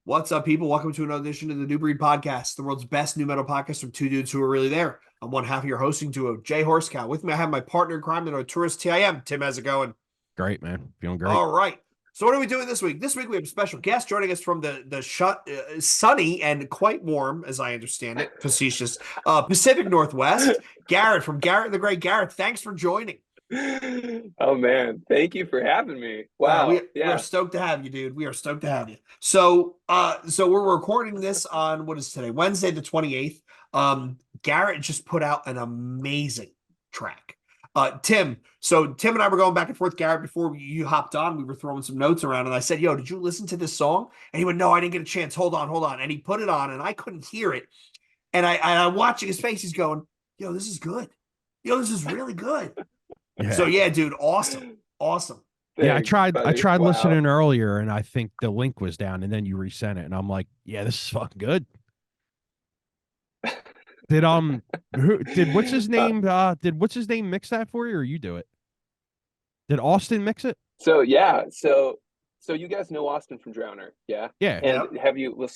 What's up, people? Welcome to another edition of the New Breed Podcast, the world's best new metal podcast from two dudes who are really there. I'm one half of your hosting duo, Jay Horsecow. With me, I have my partner in crime, the notorious TIM. Tim, how's it going? Great, man. Feeling great. All right. So, what are we doing this week? This week, we have a special guest joining us from the sunny and quite warm, as I understand it, facetious Pacific Northwest. Garrett from Garrett The Gray. Garrett, thanks for joining. Oh man, thank you for having me. We Wow. we are Yeah. stoked to have you, dude. We are stoked to have you. So we're recording this on what is today? Wednesday the 28th. Garrett just put out an amazing track. Tim and I were going back and forth, Garrett, before you hopped on. We were throwing some notes around, and I said, "Yo, did you listen to this song?" And he went, "No, I didn't get a chance. Hold on." And he put it on, and I couldn't hear it. And I'm watching his face. He's going, "Yo, this is good. Yo, this is really good." Yeah. So yeah, dude, awesome. Yeah, Thanks, I buddy. tried Wow. listening earlier and I think the link was down and then you resent it and I'm like, yeah, this is fucking good. Did what's his name mix that for you or you do it? Did Austin mix it? So yeah, so you guys know Austin from Drowner, yeah? Yeah. And Yep. have you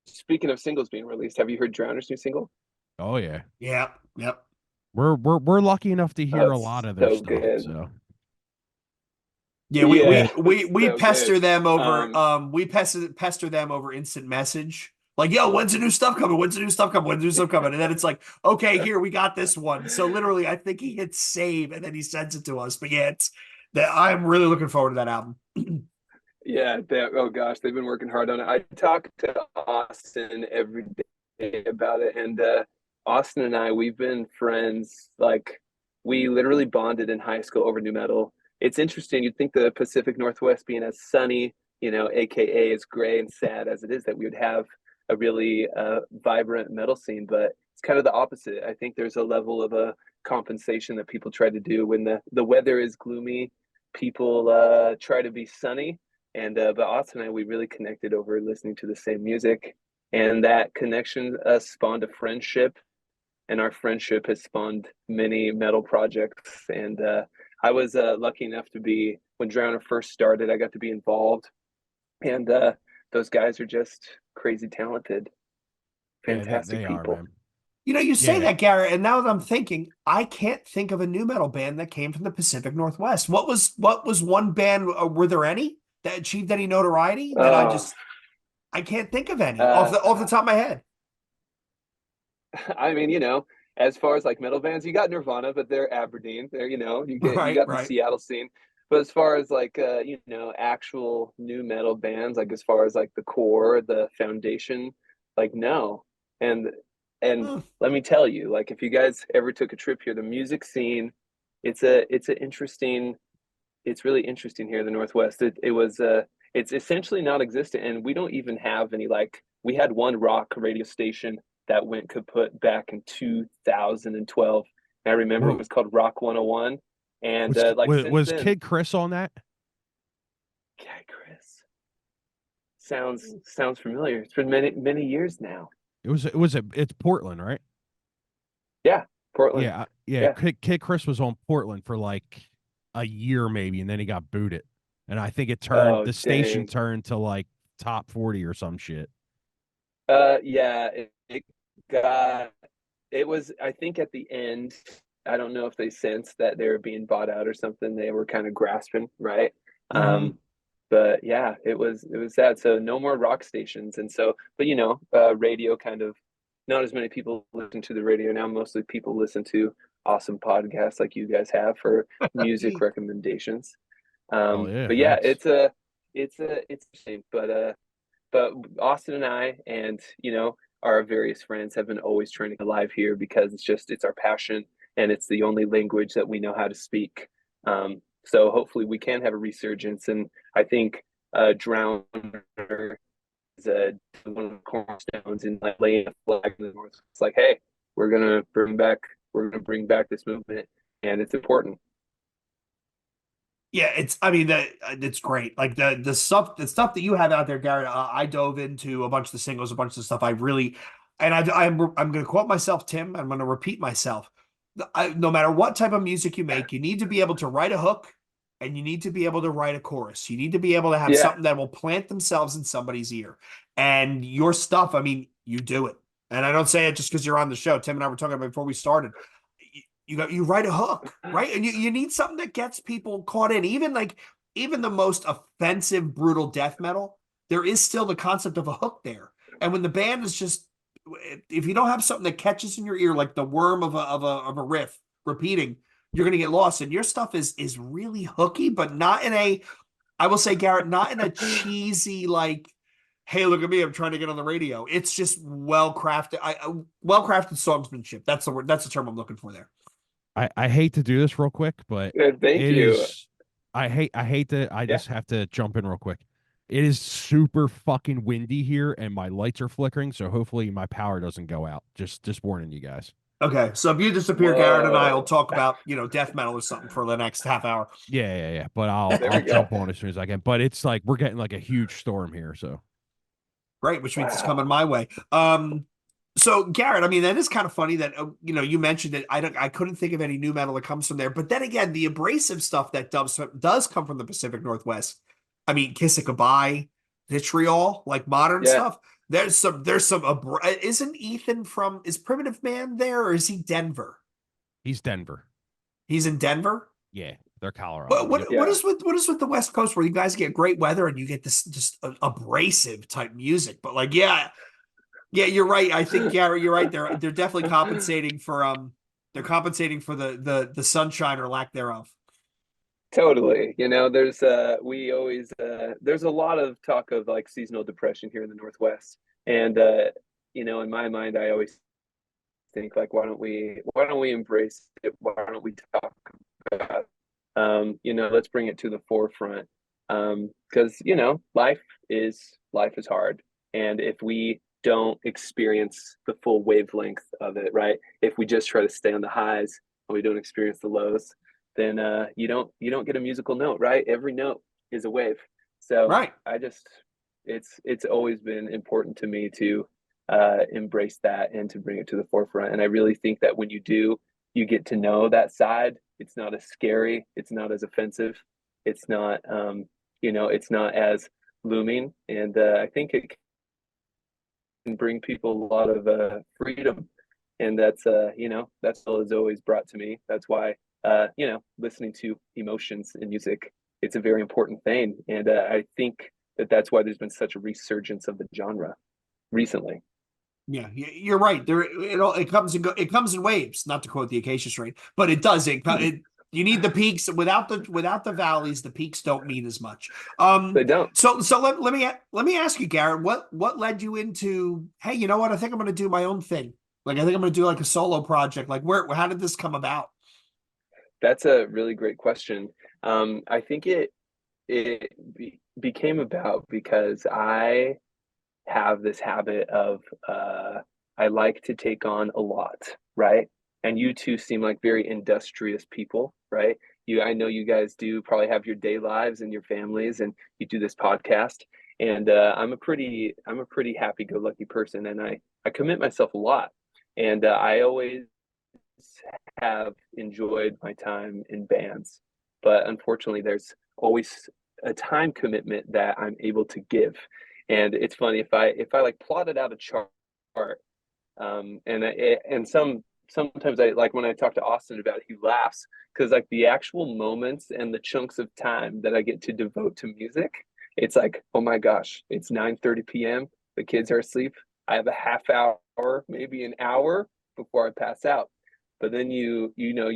speaking of singles being released, have you heard Drowner's new single? Oh yeah. Yep. We're lucky enough to hear Oh, a it's lot of their so stuff. good. So Yeah, we Yeah, we it's we so pester good. them over we pester them over instant message. Like, yo, when's the new stuff coming? When's the new stuff coming? When's the new stuff coming? And then it's like, okay, here we got this one. So literally, I think he hits save and then he sends it to us. But yeah, it's that I'm really looking forward to that album. Yeah, oh gosh, they've been working hard on it. I talk to Austin every day about it, and Austin and I, we've been friends. Like, we literally bonded in high school over new metal. It's interesting. You'd think the Pacific Northwest being as sunny, AKA as gray and sad as it is, that we would have a really vibrant metal scene, but it's kind of the opposite. I think there's a level of a compensation that people try to do when the weather is gloomy. People try to be sunny and but Austin and I, we really connected over listening to the same music, and that connection spawned a friendship, and our friendship has spawned many metal projects. And I was lucky enough to be when Drowner first started. I got to be involved, and those guys are just crazy talented, yeah, fantastic they are, people. man. You say Yeah. that, Garrett, and now that I'm thinking, I can't think of a new metal band that came from the Pacific Northwest. What was one band? Were there any that achieved any notoriety that Uh, I can't think of any uh, off the top of my head. I mean, as far as like metal bands, you got Nirvana, but they're Aberdeen. They're, you Right, got the right. Seattle scene. But as far as like actual new metal bands, like as far as like the core, the foundation, like no. And and Hmm. let me tell you, like if you guys ever took a trip here, the music scene, it's really interesting here in the Northwest. It's essentially not existent, and we don't even have any. Like, we had one rock radio station that went kaput back in 2012. And I remember it Whoa. was called Rock 101, and like since Was then, Kid Chris on that? yeah, Chris sounds familiar. It's been many years now. It's Portland, right? Yeah, Portland. Yeah. Yeah. Kid Chris was on Portland for like a year maybe, and then he got booted. And I think Oh the station dang. turned to like top 40 or some shit. Yeah, it got it was, I think at the end, I don't know if they sensed that they were being bought out or something. They were kind of grasping, right? Mm-hmm. But yeah, it was sad. So no more rock stations. And so, but radio kind of, not as many people listen to the radio now. Mostly people listen to awesome podcasts like you guys have for music recommendations. Oh yeah, But yeah, facts. it's a shame. But Austin and I, and our various friends have been always trying to get alive here because it's our passion, and it's the only language that we know how to speak. So hopefully we can have a resurgence, and I think Drowner is one of the cornerstones in like laying a flag in the north. It's like, hey, we're gonna bring back this movement, and it's important. Yeah, I mean that it's great. Like the stuff that you have out there, Garrett. I dove into a bunch of the singles, a bunch of the stuff. I really, and I'm going to quote myself, Tim. I'm going to repeat myself. No matter what type of music you make, you need to be able to write a hook and you need to be able to write a chorus. You need to be able to have Yeah. something that will plant themselves in somebody's ear. And your stuff, I mean, you do it. And I don't say it just because you're on the show. Tim and I were talking about before we started. You write a hook, right? And you need something that gets people caught in. Even the most offensive, brutal death metal, there is still the concept of a hook there. And when the band is just, if you don't have something that catches in your ear like the worm of a riff repeating, you're gonna get lost. And your stuff is really hooky, but not in a, I will say, Garrett, not in a cheesy like, hey, look at me, I'm trying to get on the radio. It's just well crafted, well crafted songmanship. That's the word. That's the term I'm looking for there. I hate to do this real quick, but Thank it you. is. I hate to. I Yeah. just have to jump in real quick. It is super fucking windy here, and my lights are flickering. So hopefully my power doesn't go out. Just warning you guys. Okay, so if you disappear, Garrett and I will Whoa. talk about death metal or something for the next half hour. Yeah. But There I'll we go. jump on as soon as I can. But it's like we're getting like a huge storm here. So Great, which means it's coming Wow. my way. So Garrett, I mean, that is kind of funny that you mentioned it. I couldn't think of any new metal that comes from there. But then again, the abrasive stuff that does come from the Pacific Northwest. I mean, Kiss It Goodbye, Vitriol, like modern Yeah. stuff. Isn't Ethan is Primitive Man there, or is he Denver? he's Denver. He's in Denver. Yeah, they're Colorado. What Yep. what is with the West Coast where you guys get great weather and you get this just abrasive type music? But like, yeah, you're right. I think Garrett, you're right. They're definitely compensating for the sunshine or lack thereof. Totally. There's a lot of talk of like seasonal depression here in the Northwest. And in my mind I always think like why don't we embrace it? Why don't we talk about let's bring it to the forefront. Because life is hard. And if we don't experience the full wavelength of it, right? If we just try to stay on the highs and we don't experience the lows, then you don't get a musical note, right? Every note is a wave. So Right. it's always been important to me to embrace that and to bring it to the forefront. And I really think that when you do, you get to know that side. It's not as scary. It's not as offensive. It's not it's not as looming. And I think it can bring people a lot of freedom. And that's all is always brought to me. That's why listening to emotions in music, it's a very important thing. And I think that's why there's been such a resurgence of the genre recently. Yeah, you're right. It comes in waves. Not to quote the Acacia Strain, but it does. You need the peaks without the valleys. The peaks don't mean as much. They don't. So let me ask you, Garrett. What led you into? Hey, you know what? I think I'm going to do my own thing. Like I think I'm going to do like a solo project. Like how did this come about? That's a really great question. I think became about because I have this habit of I like to take on a lot, right? And you two seem like very industrious people, right? I know you guys do probably have your day lives and your families, and you do this podcast. And I'm a pretty happy-go-lucky person, and I commit myself a lot. And I always have enjoyed my time in bands, but unfortunately, there's always a time commitment that I'm able to give. And it's funny if I like plotted out a chart, sometimes I like when I talk to Austin about it, he laughs because like the actual moments and the chunks of time that I get to devote to music, it's like, oh my gosh, it's 9:30 p.m. The kids are asleep. I have a half hour, maybe an hour before I pass out. But then you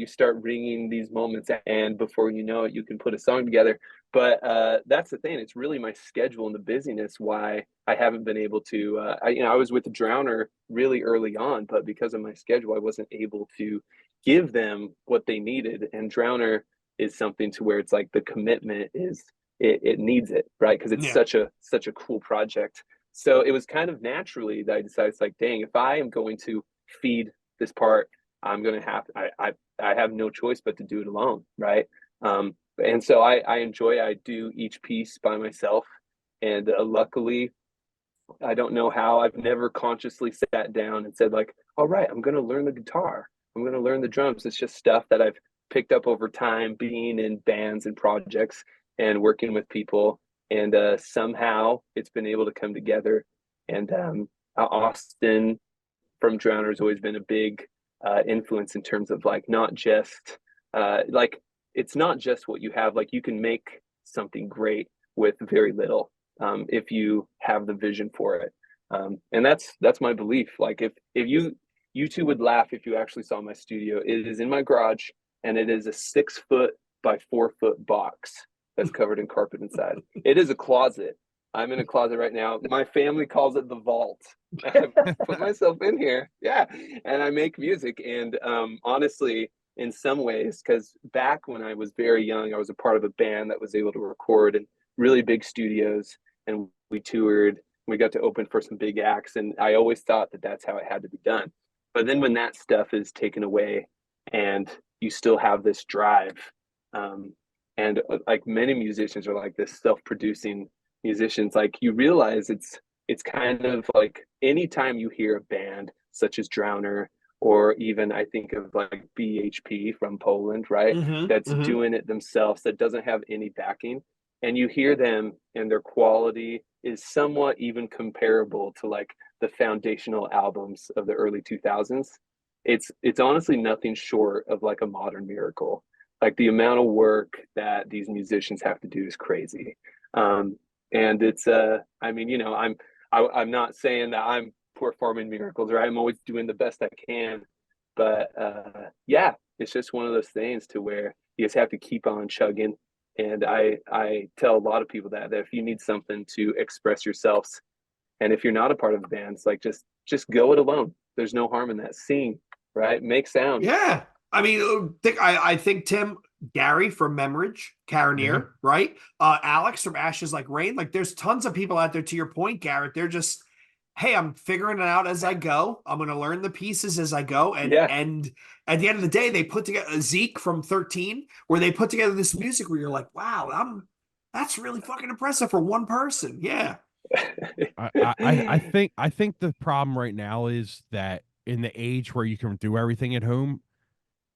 start ringing these moments, and before you know it, you can put a song together. But that's the thing; it's really my schedule and the busyness why I haven't been able to. I was with the Drowner really early on, but because of my schedule, I wasn't able to give them what they needed. And Drowner is something to where it's like the commitment is it needs it, right? Because it's Yeah. such a cool project. So it was kind of naturally that I decided, it's like, dang, if I am going to feed this part, I'm gonna have I have no choice but to do it alone, right? And so I do each piece by myself, and luckily, I don't know how, I've never consciously sat down and said like, all right, I'm gonna learn the guitar, I'm gonna learn the drums. It's just stuff that I've picked up over time being in bands and projects and working with people, and somehow it's been able to come together. And Austin from Drowner has always been a big influence in terms of like not just like it's not just what you have. Like you can make something great with very little if you have the vision for it. And that's my belief. Like if you two would laugh if you actually saw my studio. It is in my garage, and it is a 6 foot by 4 foot box that's covered in carpet inside. It is a closet. I'm in a closet right now. My family calls it the vault. I put myself in here, yeah, and I make music. And honestly, in some ways, because back when I was very young, I was a part of a band that was able to record in really big studios, and we toured. We got to open for some big acts, and I always thought that that's how it had to be done. But then when that stuff is taken away, and you still have this drive, and like many musicians are like this self-producing musicians, like you realize it's kind of like anytime you hear a band such as Drowner, or even I think of like BHP from Poland, right? That's doing it themselves, that doesn't have any backing, and you hear them and their quality is somewhat even comparable to like the foundational albums of the early 2000s. It's honestly nothing short of like a modern miracle. Like the amount of work that these musicians have to do is crazy. And it's I mean, you know, I'm not saying that I'm performing miracles, or I'm always doing the best I can, but yeah, it's just one of those things to where you just have to keep on chugging. And I tell a lot of people that if you need something to express yourselves, and if you're not a part of a band, it's like just go it alone. There's no harm in that. Sing, right? Make sound. Yeah. I mean, I think Tim, Gary from Memridge, Carinier, right? Alex from Ashes Like Rain. Like there's tons of people out there, to your point, Garrett. They're just, hey, I'm figuring it out as I go. I'm gonna learn the pieces as I go. And at the end of the day, they put together Zeke from 13, where they put together this music where you're like, wow, that's really fucking impressive for one person. Yeah. I think the problem right now is that in the age where you can do everything at home,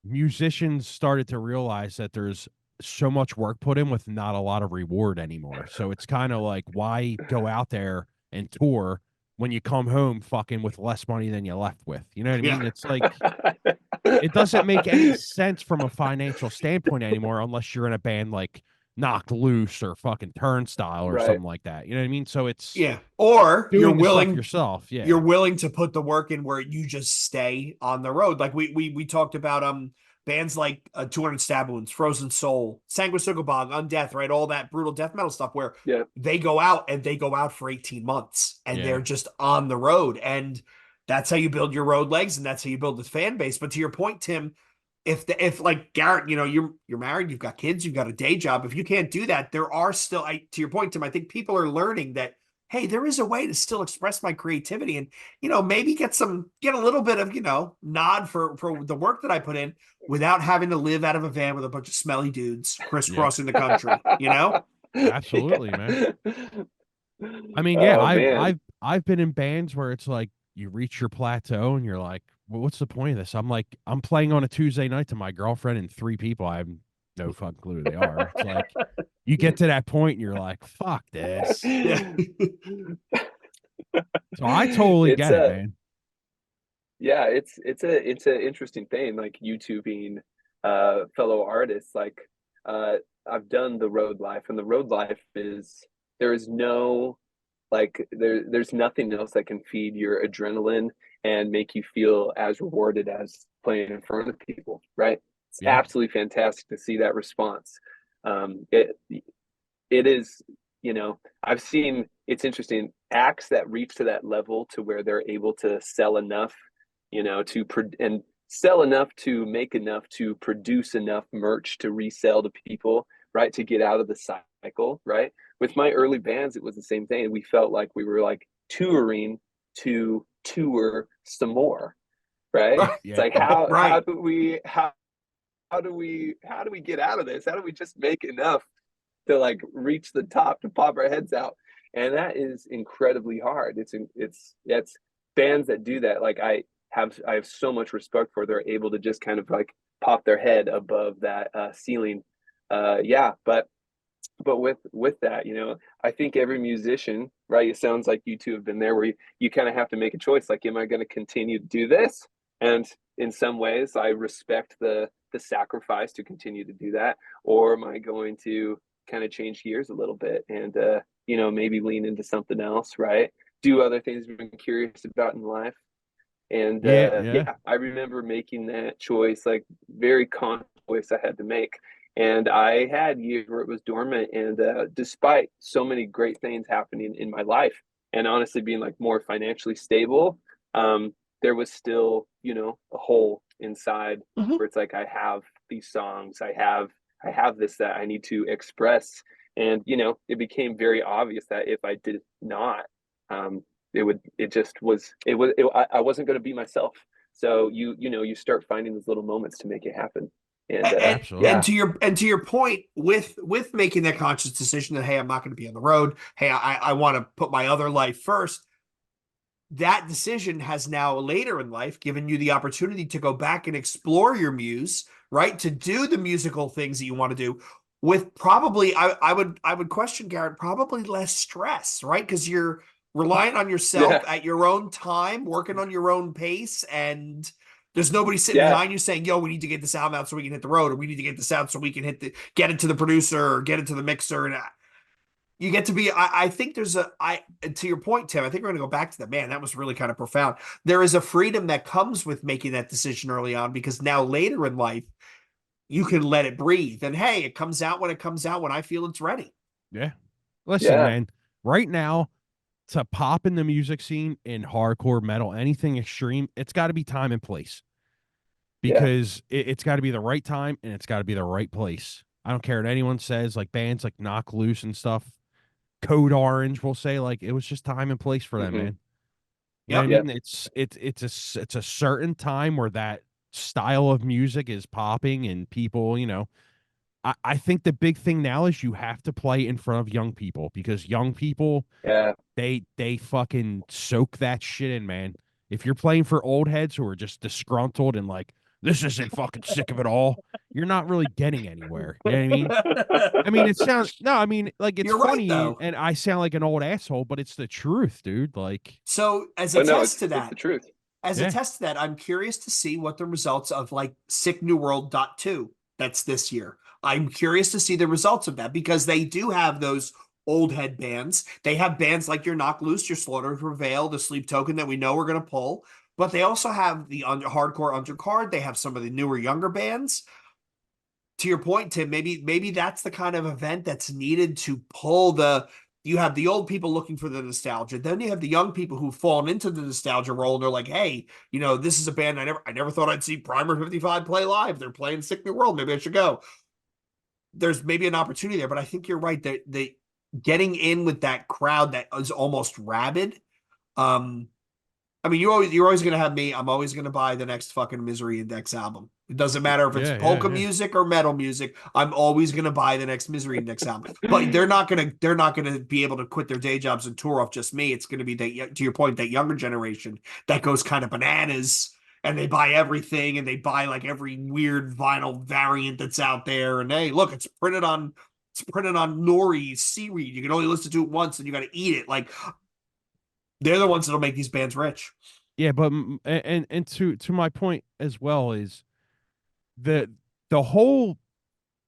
musicians started to realize that there's so much work put in with not a lot of reward anymore. So it's kind of like, why go out there and tour when you come home fucking with less money than you left with? You know what I mean? It's like, it doesn't make any sense from a financial standpoint anymore, unless you're in a band like Knocked Loose or fucking Turnstile or something like that. You know what I mean? So it's or doing you're the stuff willing yourself. You're willing to put the work in where you just stay on the road. Like we talked about bands like 200 Stab Wounds, Frozen Soul, Sanguisugabog, Undeath, right? All that brutal death metal stuff where they go out for 18 months and they're just on the road. And that's how you build your road legs, and that's how you build the fan base. But to your point, Tim, if like Garrett, you know, you're married, you've got kids, you've got a day job. If you can't do that, there are still, to your point, Tim, I think people are learning that, hey, there is a way to still express my creativity, and, you know, maybe get a little bit of, you know, nod for the work that I put in without having to live out of a van with a bunch of smelly dudes crisscrossing the country, you know? Absolutely, man. I mean, I've been in bands where it's like you reach your plateau and you're like, well, what's the point of this? I'm playing on a Tuesday night to my girlfriend and 3 people. I have no fucking clue who they are. It's like you get to that point and you're like, fuck this. So I totally get it, man. Yeah, it's an interesting thing, like YouTubing fellow artists. Like I've done the road life, and the road life is, there is no, like there's nothing else that can feed your adrenaline and make you feel as rewarded as playing in front of people, right? It's absolutely fantastic to see that response. It is, you know, I've seen, it's interesting, acts that reach to that level to where they're able to sell enough, you know, and sell enough to make enough to produce enough merch to resell to people, right? To get out of the cycle, right? With my early bands, it was the same thing. We felt like we were like touring to tour some more, right? It's like, how do we get out of this? How do we just make enough to like reach the top, to pop our heads out? And that is incredibly hard. It's bands that do that. Like I have so much respect for, they're able to just kind of like pop their head above that ceiling. Yeah, but with that, I think every musician, right? It sounds like you two have been there, where you kind of have to make a choice. Like, am I going to continue to do this? And in some ways, I respect the sacrifice to continue to do that, or am I going to kind of change gears a little bit and maybe lean into something else, right? Do other things I've been curious about in life. And Yeah, yeah. yeah, I remember making that choice, like very conscious choice I had to make. And I had years where it was dormant. And despite so many great things happening in my life, and honestly being like more financially stable, there was still, a hole inside Mhm. where it's like I have these songs, I have this that I need to express. And it became very obvious that if I did not, um, I wasn't going to be myself. So you start finding those little moments to make it happen. And And Absolutely. yeah, to your point, with making that conscious decision that, hey, I'm not going to be on the road. Hey, I want to put my other life first. That decision has now later in life given you the opportunity to go back and explore your muse, right? To do the musical things that you want to do with probably, I would question, Garrett, probably less stress, right? Because you're relying on yourself yeah, at your own time, working on your own pace, and there's nobody sitting yeah, behind you saying, yo, we need to get this album out so we can hit the road, or we need to get this out so we can get it to the producer or get it to the mixer. And you get to be, I think there's to your point, Tim, I think we're going to go back to that. Man, that was really kind of profound. There is a freedom that comes with making that decision early on, because now later in life you can let it breathe, and hey, it comes out when it comes out, when I feel it's ready. Yeah. Listen, yeah, man, right now, to pop in the music scene in hardcore metal, anything extreme, it's got to be time and place, yeah, because it's got to be the right time and it's got to be the right place. I don't care what anyone says, like bands like Knock Loose and stuff, Code Orange will say, like, it was just time and place for them, hmm, man. You know what I Yep. yeah, mean? It's a certain time where that style of music is popping and people, I think the big thing now is you have to play in front of young people, because young people, yeah. they fucking soak that shit in, man. If you're playing for old heads who are just disgruntled and like, this isn't fucking sick of it all, you're not really getting anywhere. You know what I mean? I mean, it sounds no, I mean, like, it's You're right, funny though. and I sound like an old asshole, but it's the truth, dude. Like, So as a Oh no, test to it's the that, truth. yeah, I'm curious to see what the results of like Sick New World .2 that's this year. I'm curious to see the results of that, because they do have those old head bands. They have bands like your Knock Loose, your Slaughter to Prevail, the Sleep Token that we know we're going to pull. But they also have the hardcore undercard. They have some of the newer, younger bands. To your point, Tim, maybe that's the kind of event that's needed to pull the. You have the old people looking for the nostalgia. Then you have the young people who've fallen into the nostalgia role, and they're like, "Hey, this is a band I never thought I'd see Primer 55 play live. They're playing Sick New World. Maybe I should go." There's maybe an opportunity there, but I think you're right that they getting in with that crowd that is almost rabid. Um, I mean, you're always gonna have me. I'm always gonna buy the next fucking Misery Index album. It doesn't matter if it's yeah, yeah, polka yeah. music or metal music. I'm always gonna buy the next Misery Index album. But they're not gonna be able to quit their day jobs and tour off just me. It's gonna be that, to your point, that younger generation that goes kind of bananas, and they buy everything, and they buy like every weird vinyl variant that's out there. And hey, look, it's printed on nori seaweed. You can only listen to it once, and you got to eat it. Like, they're the ones that'll make these bands rich. Yeah, but and to my point as well is the the whole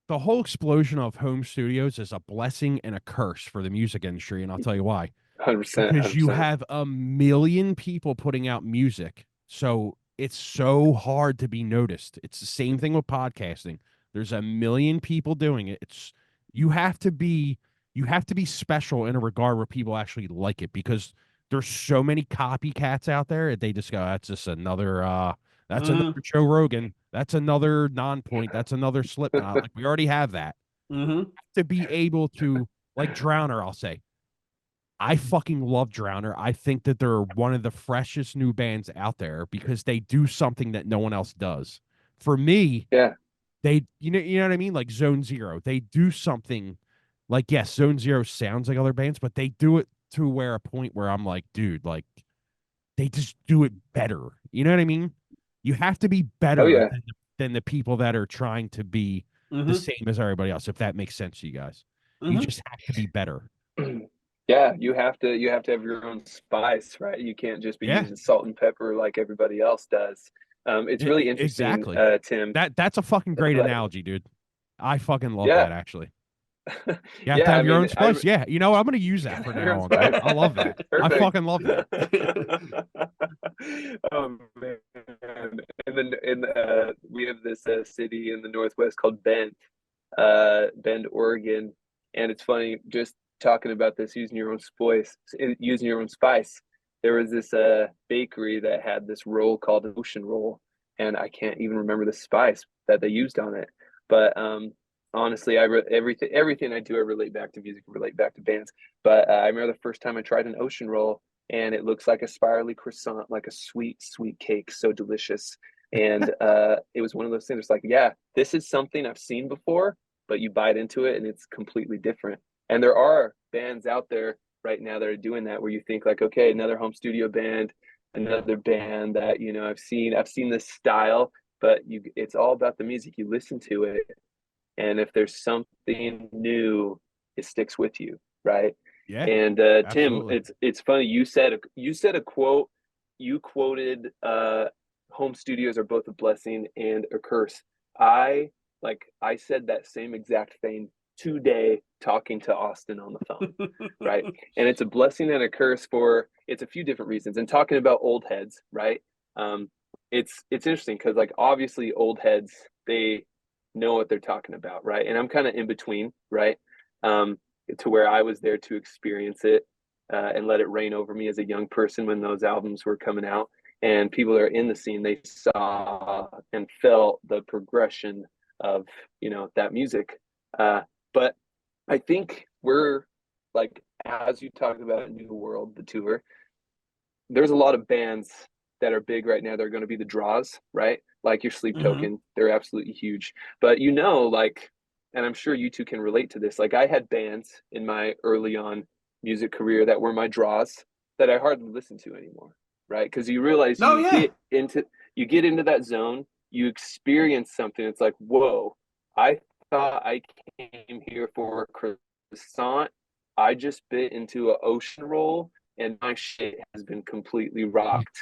the whole explosion of home studios is a blessing and a curse for the music industry, and I'll tell you why. 100%, Because you 100%. have a million people putting out music, so it's so hard to be noticed. It's the same thing with podcasting. There's a million people doing it. You have to be you have to be special in a regard where people actually like it, because there's so many copycats out there. They just go, that's just another that's another Mm-hmm. Joe Rogan. That's another non-point. That's another Slipknot. Like, we already have that. Mm-hmm. To be able to, like, Drowner, I'll say, I fucking love Drowner. I think that they're one of the freshest new bands out there, because they do something that no one else does. For me, Yeah. they you know what I mean? Like Zone Zero. They do something like, yes, Zone Zero sounds like other bands, but they do it to where a point where I'm like, dude, like, they just do it better. You know what I mean? You have to be Oh better yeah. than the people that are trying to be the same as everybody else, if that makes sense to you guys. You just have to be better. Yeah, you have to have your own spice, right? You can't just be using salt and pepper like everybody else does. It's really interesting, Exactly. Tim. That's a fucking great like, analogy, dude. I fucking love yeah. that, actually. You have to Yeah, have I your mean, own spice. Yeah, you know what? I'm going to use that from have your now own on. spice. I love that. I Perfect. fucking love that. Oh man! And then we have this city in the Northwest called Bend, Oregon, and it's funny just talking about this using your own spice. There was this bakery that had this roll called an ocean roll, and I can't even remember the spice that they used on it. But honestly, everything I do, I relate back to music, relate back to bands. But I remember the first time I tried an ocean roll, and it looks like a spirally croissant, like a sweet, sweet cake, so delicious. And it was one of those things. It's like, yeah, this is something I've seen before, but you bite into it and it's completely different. And there are bands out there right now that are doing that, where you think like, okay, another home studio band, another band that, you know, I've seen this style, but it's all about the music. You listen to it, and if there's something new, it sticks with you, right? Yeah, And Tim, absolutely. it's funny, you said a quote. You quoted home studios are both a blessing and a curse. I said that same exact thing today talking to Austin on the phone, right? And it's a blessing and a curse for it's a few different reasons. And talking about old heads, right? It's interesting because like obviously old heads, they know what they're talking about, right? And I'm kind of in between, right? To where I was there to experience it and let it rain over me as a young person when those albums were coming out. And people that are in the scene, they saw and felt the progression of, you know, that music. But I think we're like, as you talked about New World, the tour, there's a lot of bands that are big right now. They're going to be the draws, right? Like your Sleep Token, they're absolutely huge. But you know, like, and I'm sure you two can relate to this. Like, I had bands in my early on music career that were my draws that I hardly listen to anymore, right? Because you realize you get into that zone, you experience something. It's like, whoa, I thought I came here for a croissant. I just bit into an ocean roll and my shit has been completely rocked.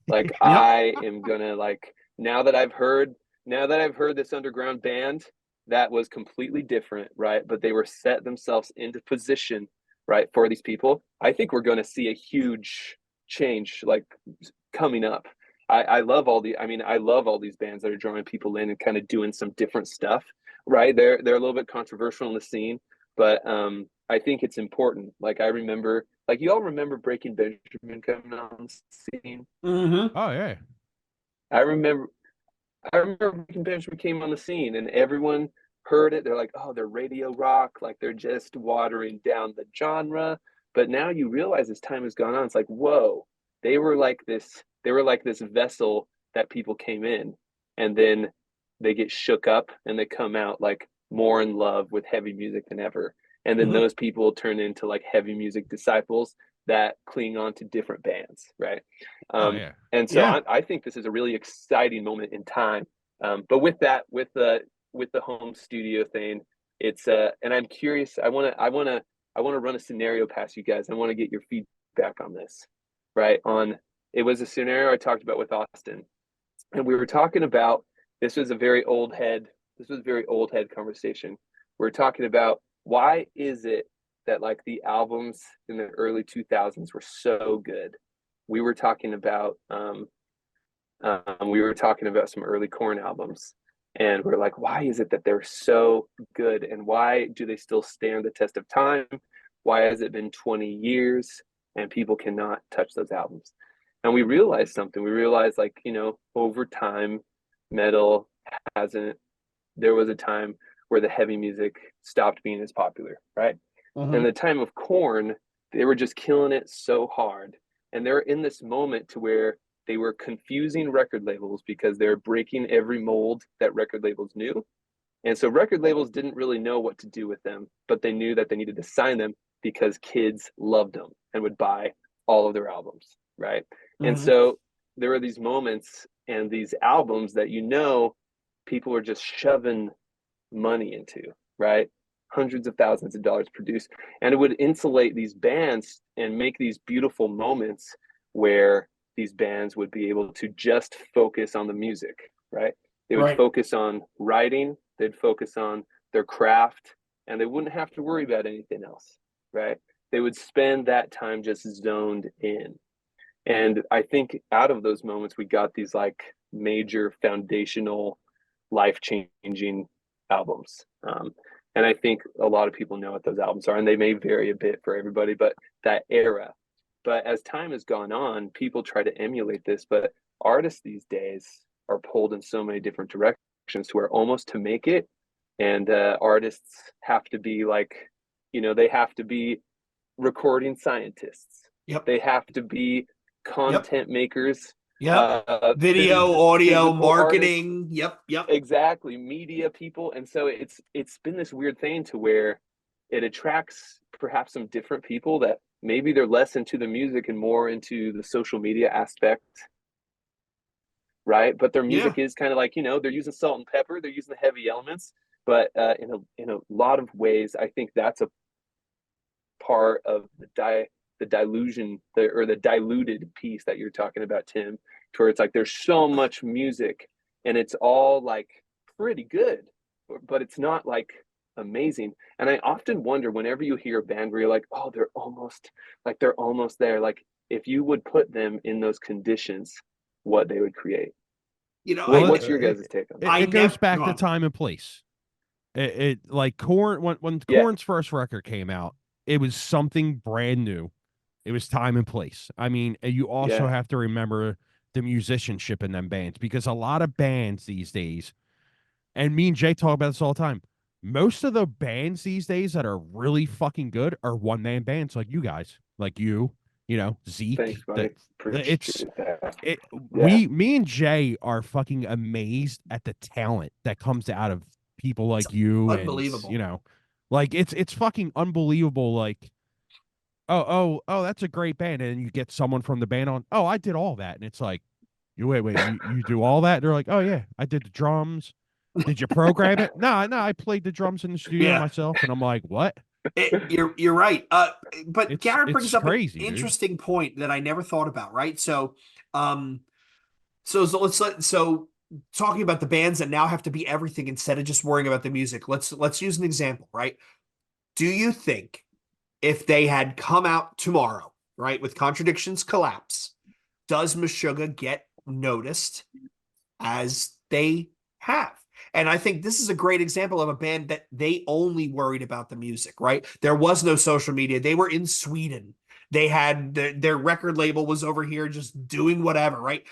Like Yep. I am gonna like now that I've heard this underground band that was completely different, right? But they were set themselves into position, right, for these people. I think we're gonna see a huge change like coming up. I love I love all these bands that are drawing people in and kind of doing some different stuff, right? They're a little bit controversial in the scene, but I think it's important. Like I remember, like you all remember Breaking Benjamin coming on the scene. Oh yeah. I remember, I remember Breaking Benjamin came on the scene, and everyone heard it. They're like, "Oh, they're radio rock. Like they're just watering down the genre." But now you realize as time has gone on, it's like, whoa, they were like this. They were like this vessel that people came in, and then they get shook up, and they come out like more in love with heavy music than ever. And then those people turn into like heavy music disciples that cling on to different bands, right? Oh Um, yeah. and so I think this is a really exciting moment in time. But with that, with the home studio thing, it's and I'm curious. I want to run a scenario past you guys. I want to get your feedback on this, right? On it was a scenario I talked about with Austin, and we were talking about this was a very old head. This was a very old head conversation. We're talking about why is it that like the albums in the early 2000s were so good. We were talking about some early Corn albums, and we're like, why is it that they're so good, and why do they still stand the test of time? Why has it been 20 years and people cannot touch those albums? And we realized something. We realized, like, you know, over time, metal hasn't. There was a time where the heavy music stopped being as popular, right? And the time of Corn, they were just killing it so hard, and they're in this moment to where they were confusing record labels because they're breaking every mold that record labels knew. And so record labels didn't really know what to do with them, but they knew that they needed to sign them because kids loved them and would buy all of their albums, right? And so there are these moments and these albums that, you know, people are just shoving money into, right? Hundreds of thousands of dollars produced. And it would insulate these bands and make these beautiful moments where these bands would be able to just focus on the music, right? They would focus on writing, they'd focus on their craft, and they wouldn't have to worry about anything else, right? They would spend that time just zoned in. And I think out of those moments, we got these like major foundational, life-changing albums. And I think a lot of people know what those albums are, and they may vary a bit for everybody, but that era. But as time has gone on, people try to emulate this, but artists these days are pulled in so many different directions where almost to make it, and artists have to be like, they have to be recording scientists. Yep. They have to be content makers. Yep. Video, audio, marketing. Artists. Yep. Exactly. Media people. And so it's been this weird thing to where it attracts perhaps some different people that maybe they're less into the music and more into the social media aspect. Right. But their music is kind of like, they're using salt and pepper, they're using the heavy elements. But in a lot of ways, I think that's a part of the dilution or the diluted piece that you're talking about, Tim, to where it's like there's so much music and it's all like pretty good, but it's not like amazing. And I often wonder whenever you hear a band where you're like, oh, they're almost there, like if you would put them in those conditions, what they would create. What's your guys' take on that? It goes back to time and place. It like Korn, when Korn's first record came out, it was something brand new. It was time and place. I mean, you also have to remember the musicianship in them bands, because a lot of bands these days, and me and Jay talk about this all the time, most of the bands these days that are really fucking good are one-man bands like you guys, like Zeke. Thanks, buddy. Me and Jay are fucking amazed at the talent that comes out of people like you. Unbelievable. And, like it's fucking unbelievable. Like, oh, that's a great band, and you get someone from the band on. Oh, I did all that, and it's like, wait, you do all that? And they're like, oh yeah, I did the drums. Did you program it? No, I played the drums in the studio myself, and I'm like, what? You're right. But Garrett brings up crazy, an interesting point that I never thought about. Right. So so talking about the bands that now have to be everything instead of just worrying about the music. Let's use an example. Right. Do you think if they had come out tomorrow, right, with Contradictions Collapse, does Meshuggah get noticed as they have? And I think this is a great example of a band that they only worried about the music, right? There was no social media. They were in Sweden. They had their record label was over here just doing whatever, right?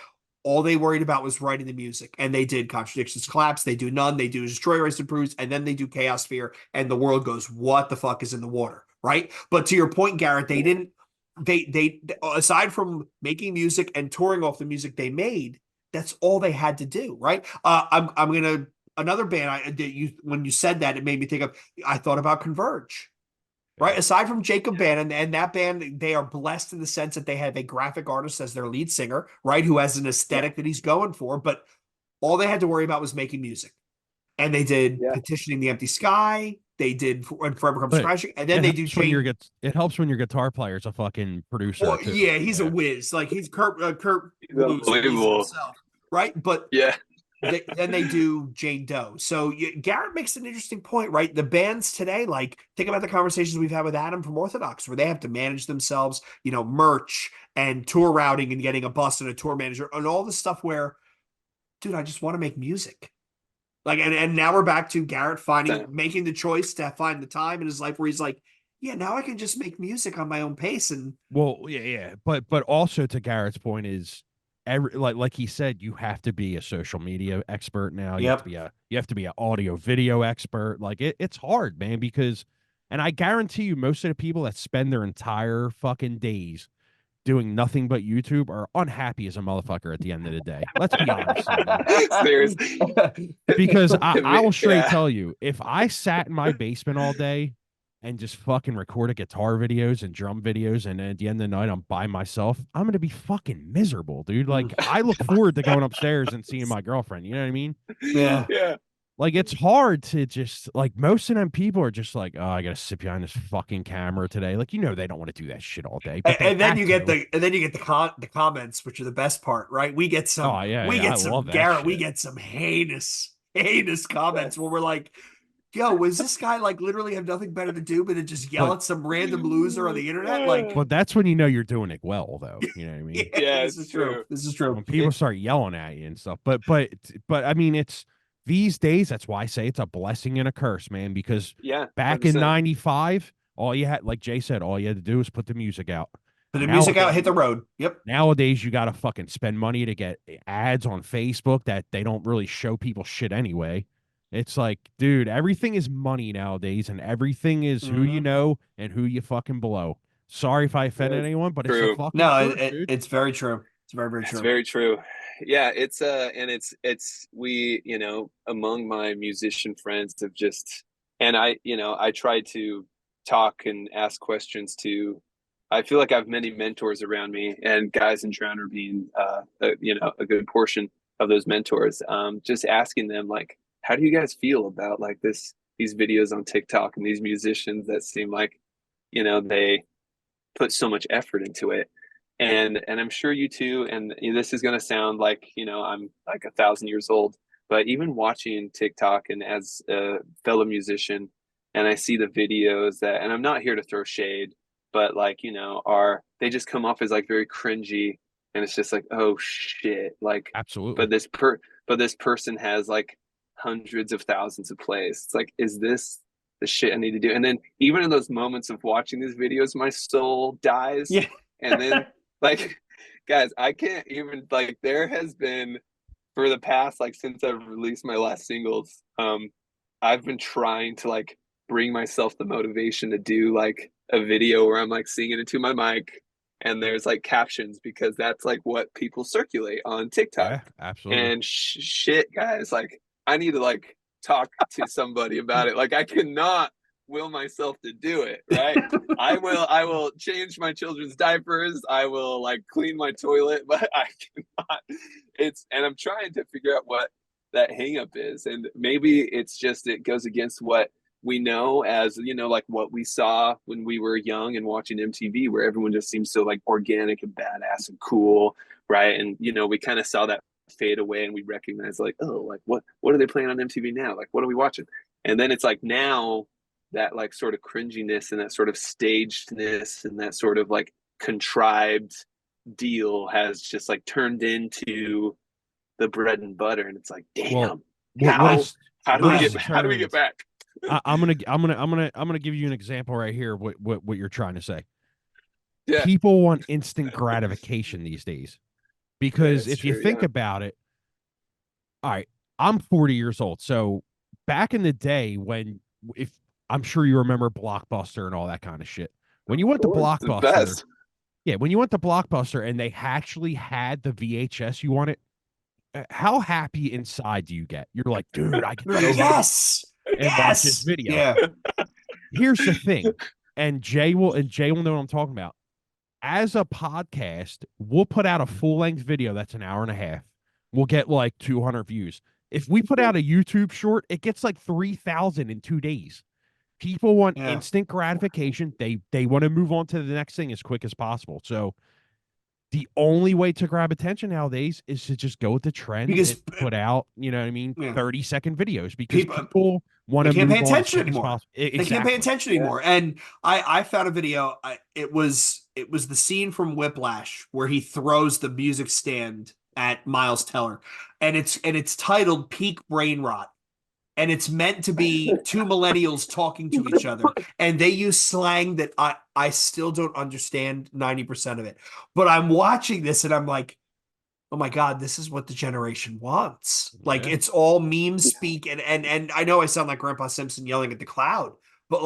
All they worried about was writing the music. And they did Contradictions Collapse. They do None. They do Destroy Race and Proves. And then they do Chaos Sphere. And the world goes, what the fuck is in the water, right? But to your point, Garrett, they aside from making music and touring off the music they made, that's all they had to do, right? I'm gonna another band when you said that, it made me think of, I thought about Converge, right? Aside from Jacob Bannon and that band, they are blessed in the sense that they have a graphic artist as their lead singer, right? Who has an aesthetic that he's going for, but all they had to worry about was making music. And they did Petitioning the Empty Sky. They did When Forever Comes Crashing. And then they do it helps when your guitar player's a fucking producer. Well, yeah, he's a whiz. Like he's Kurt Blues himself, right? But then they do Jane Doe. So Garrett makes an interesting point, right? The bands today, like think about the conversations we've had with Adam from Orthodox, where they have to manage themselves, merch and tour routing and getting a bus and a tour manager and all this stuff where, dude, I just want to make music. Like, and now we're back to Garrett making the choice to find the time in his life where he's like, yeah, now I can just make music on my own pace. And but also to Garrett's point is, like he said, you have to be a social media expert now. You have to be an audio video expert. Like it's hard, man, because, and I guarantee you, most of the people that spend their entire fucking days doing nothing but YouTube are unhappy as a motherfucker at the end of the day. Let's be honest. Seriously. Because I will straight tell you, if I sat in my basement all day and just fucking recorded guitar videos and drum videos, and at the end of the night I'm by myself, I'm gonna be fucking miserable, dude. Like I look forward to going upstairs and seeing my girlfriend. You know what I mean? Yeah. Yeah. Like it's hard to just like most of them people are just like, oh, I gotta sit behind this fucking camera today. Like, they don't want to do that shit all day. But And then you get the comments, which are the best part, right? We get some oh yeah, I love that Garrett, we shit. get some heinous comments where we're like, yo, was this guy like literally have nothing better to do but to just yell But at some random loser on the internet? Like, but that's when you know you're doing it well, though. You know what I mean? Yeah, this it's is true. true. This is true. When people start yelling at you and stuff. But I mean, it's these days. That's why I say it's a blessing and a curse, man. Because Yeah, back in 100%. '95, all you had, like Jay said, all you had to do was put the music out. Put the music out, hit the road. Yep. Nowadays, you got to fucking spend money to get ads on Facebook that they don't really show people shit anyway. It's like, dude, everything is money nowadays, and everything is who you know and who you fucking blow. Sorry if I offended anyone, but it's the True. fucking No, truth, dude. it's very true. It's very, very It's true. very true. Yeah, it's and it's we, among my musician friends have just, and I try to talk and ask questions to, I feel like I have many mentors around me, and Guys and Drowner being a good portion of those mentors. Just asking them like, how do you guys feel about like these videos on TikTok and these musicians that seem like, they put so much effort into it. And I'm sure you too, and this is going to sound like, I'm like 1,000 years old, but even watching TikTok and as a fellow musician, and I see the videos that, and I'm not here to throw shade, but like, they just come off as like very cringy, and it's just like, oh shit, like, Absolutely. but this person has like hundreds of thousands of plays. It's like, is this the shit I need to do? And then even in those moments of watching these videos, my soul dies. Yeah. And then like, guys, I can't even, like, there has been, for the past, like, since I've released my last singles, I've been trying to like bring myself the motivation to do like a video where I'm like singing into my mic and there's like captions, because that's like what people circulate on TikTok. Yeah, absolutely. And shit, guys, like I need to like talk to somebody about it. Like I cannot will myself to do it, right? I will change my children's diapers, I will like clean my toilet, but I cannot. And I'm trying to figure out what that hang up is, and maybe it's just, it goes against what we know as, like what we saw when we were young and watching MTV, where everyone just seems so like organic and badass and cool, right? And we kind of saw that fade away, and we recognize like, oh, like what are they playing on MTV now? Like what are we watching? And then it's like now that like sort of cringiness and that sort of stagedness and that sort of like contrived deal has just like turned into the bread and butter, and it's like, damn, how do we get back? I'm gonna give you an example right here. What you're trying to say? Yeah. People want instant gratification these days, because Yeah, if you true, think yeah. about it, all right, I'm 40 years old, so back in the day if I'm sure you remember Blockbuster and all that kind of shit. When you went to It's the Blockbuster, best. yeah, when you went to Blockbuster and they actually had the VHS you wanted, how happy inside do you get? You're like, dude, I can go Yes. and watch this video. Yeah. Here's the thing, and Jay will know what I'm talking about. As a podcast, we'll put out a full-length video that's an hour and a half. We'll get like 200 views. If we put out a YouTube short, it gets like 3,000 in 2 days. People want instant gratification. They want to move on to the next thing as quick as possible. So the only way to grab attention nowadays is to just go with the trend and put out, 30-second videos, because people want to can't pay move on attention anymore. Exactly. They can't pay attention anymore. And I found a video. It was the scene from Whiplash where he throws the music stand at Miles Teller, and it's titled "Peak Brain Rot." And it's meant to be two millennials talking to each other. And they use slang that I still don't understand 90% of it. But I'm watching this and I'm like, oh my God, this is what the generation wants. Like it's all meme speak. And I know I sound like Grandpa Simpson yelling at the cloud, but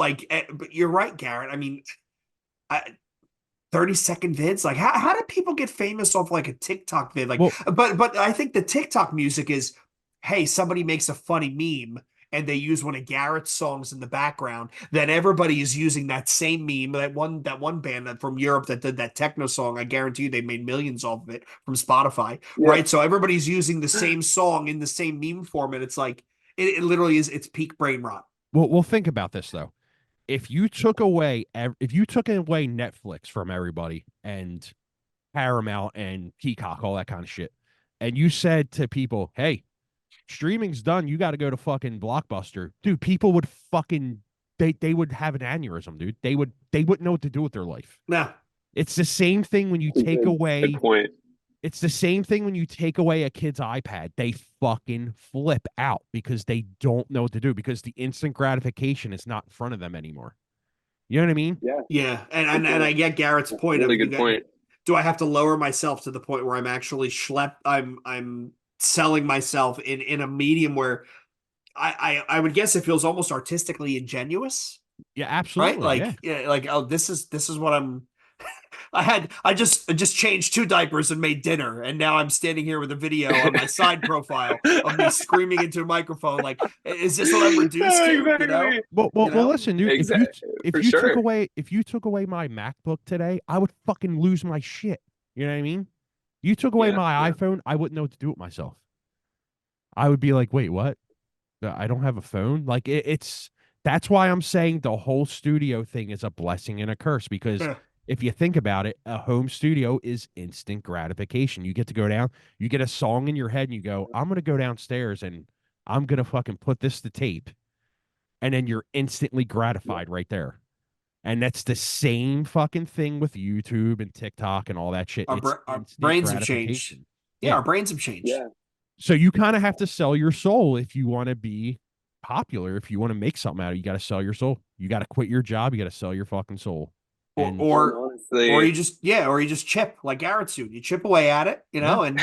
but you're right, Garrett. I mean, 30-second vids, like how do people get famous off like a TikTok vid? Like, but I think the TikTok music is, hey, somebody makes a funny meme and they use one of Garrett's songs in the background, then everybody is using that same meme. That one band that from Europe that did that techno song, I guarantee you they made millions off of it from Spotify, Yeah. right? So everybody's using the same song in the same meme format. It's like it literally is. It's peak brain rot. Well, think about this though. If you took away Netflix from everybody and Paramount and Peacock, all that kind of shit, and you said to people, "Hey, streaming's done. You got to go to fucking Blockbuster," dude, people would fucking they would have an aneurysm, dude. They wouldn't know what to do with their life. Nah. It's the same thing when you take away. Good point. It's the same thing when you take away a kid's iPad. They fucking flip out because they don't know what to do because the instant gratification is not in front of them anymore. You know what I mean? Yeah. Yeah, and I get Garrett's point. Really good point. Do I have to lower myself to the point where I'm actually I'm selling myself in a medium where I would guess it feels almost artistically ingenuous, Yeah, absolutely. right? Like yeah, like oh, this is what I'm. I just changed 2 diapers and made dinner, and now I'm standing here with a video on my side profile of me screaming into a microphone. Like, is this what I'm reduced to? You know? Well, listen, dude. Exactly. If you took away my MacBook today, I would fucking lose my shit. You know what I mean? You took away my iPhone, I wouldn't know what to do with myself. I would be like, wait, what? I don't have a phone. Like it's that's why I'm saying the whole studio thing is a blessing and a curse because. Yeah. If you think about it, a home studio is instant gratification. You get to go down, you get a song in your head, and you go, I'm going to go downstairs and I'm going to fucking put this to tape. And then you're instantly gratified right there. And that's the same fucking thing with YouTube and TikTok and all that shit. Our brains have changed. Yeah, our brains have changed. Yeah. So you kind of have to sell your soul if you want to be popular. If you want to make something out of it, you got to sell your soul. You got to quit your job. You got to sell your fucking soul. Or you just chip like Garrett's doing. You chip away at it, you know, and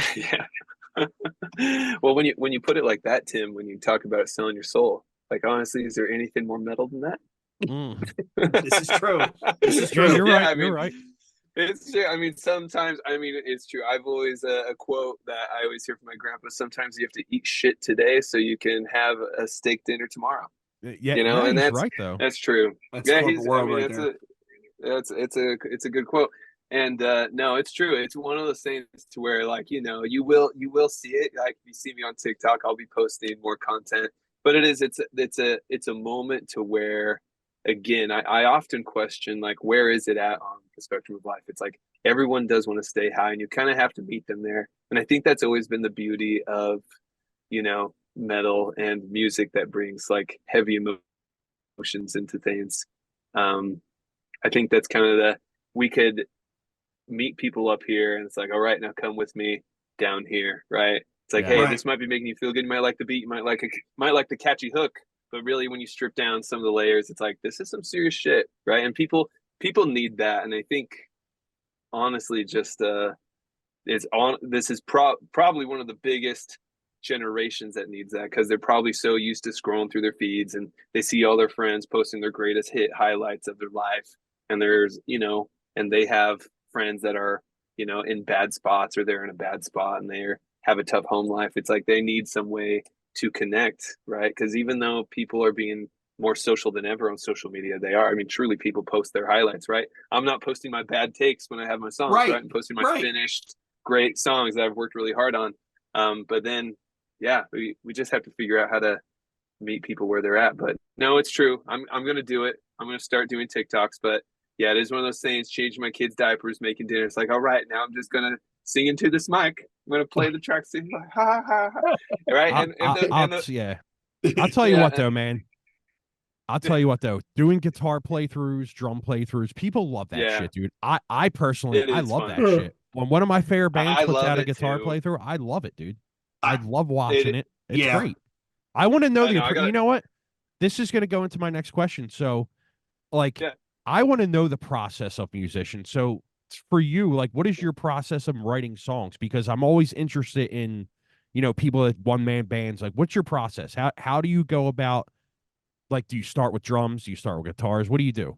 well, when you put it like that, Tim, when you talk about selling your soul, like honestly, is there anything more metal than that? This is true. This is true. Yeah, you're right. I mean, you're right. It's true. I mean, sometimes, it's true. I've always a quote that I always hear from my grandpa. Sometimes you have to eat shit today so you can have a steak dinner tomorrow. Yeah, you know, and he's that's right though. That's true. That's it's a good quote. And no, it's true. It's one of those things to where, like, you know, you will see it. Like, if you see me on TikTok, I'll be posting more content. But it's a moment to where, again, I often question, like, where is it at on the spectrum of life? It's like everyone does want to stay high, and you kind of have to meet them there. And I think that's always been the beauty of, you know, metal and music that brings like heavy emotions into things. I think that's kind of we could meet people up here and it's like, all right, now come with me down here, right? It's like, hey, this might be making you feel good. You might like the beat, you might like the catchy hook, but really when you strip down some of the layers, it's like, this is some serious shit, right? And people need that. And I think honestly, just this is probably one of the biggest generations that needs that, because they're probably so used to scrolling through their feeds and they see all their friends posting their greatest hit highlights of their life, and there's, you know, and they have friends that are, you know, in bad spots, or they're in a bad spot and they have a tough home life. It's like they need some way to connect, right? Because even though people are being more social than ever on social media, they are, I mean, truly, people post their highlights, right? I'm not posting my bad takes when I have my songs, right? I'm posting my finished great songs that I've worked really hard on. But then we just have to figure out how to meet people where they're at. But no, it's true. I'm gonna do it. I'm gonna start doing TikToks. But yeah, it is one of those things, changing my kids' diapers, making dinner. It's like, all right, now I'm just gonna sing into this mic. I'm gonna play the track, sing like, ha ha ha. Right. I'll tell you what though, man. I'll tell you what though, doing guitar playthroughs, drum playthroughs, people love that shit, dude. I personally love that shit. When one of my favorite bands puts out a guitar playthrough, I love it, dude. I love watching it. It's great. I want to know you know what? This is going to go into my next question. So, like, I want to know the process of musicians. So, for you, like, what is your process of writing songs? Because I'm always interested in, you know, people at one-man bands. Like, what's your process? How do you go about, like, do you start with drums? Do you start with guitars? What do you do?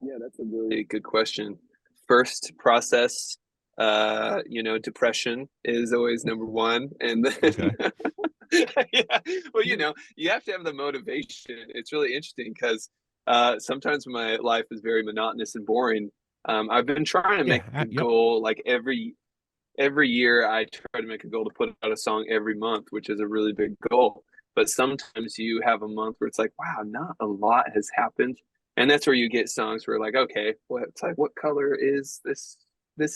Yeah, that's a really good question. First process, you know, depression is always number one, and then Yeah. Well, you have to have the motivation. It's really interesting because sometimes my life is very monotonous and boring. I've been trying to make Yeah. a Yep. goal like every year I try to make a goal to put out a song every month, which is a really big goal. But sometimes you have a month where it's like, wow, not a lot has happened. And that's where you get songs where like, okay, well, it's like, what color is this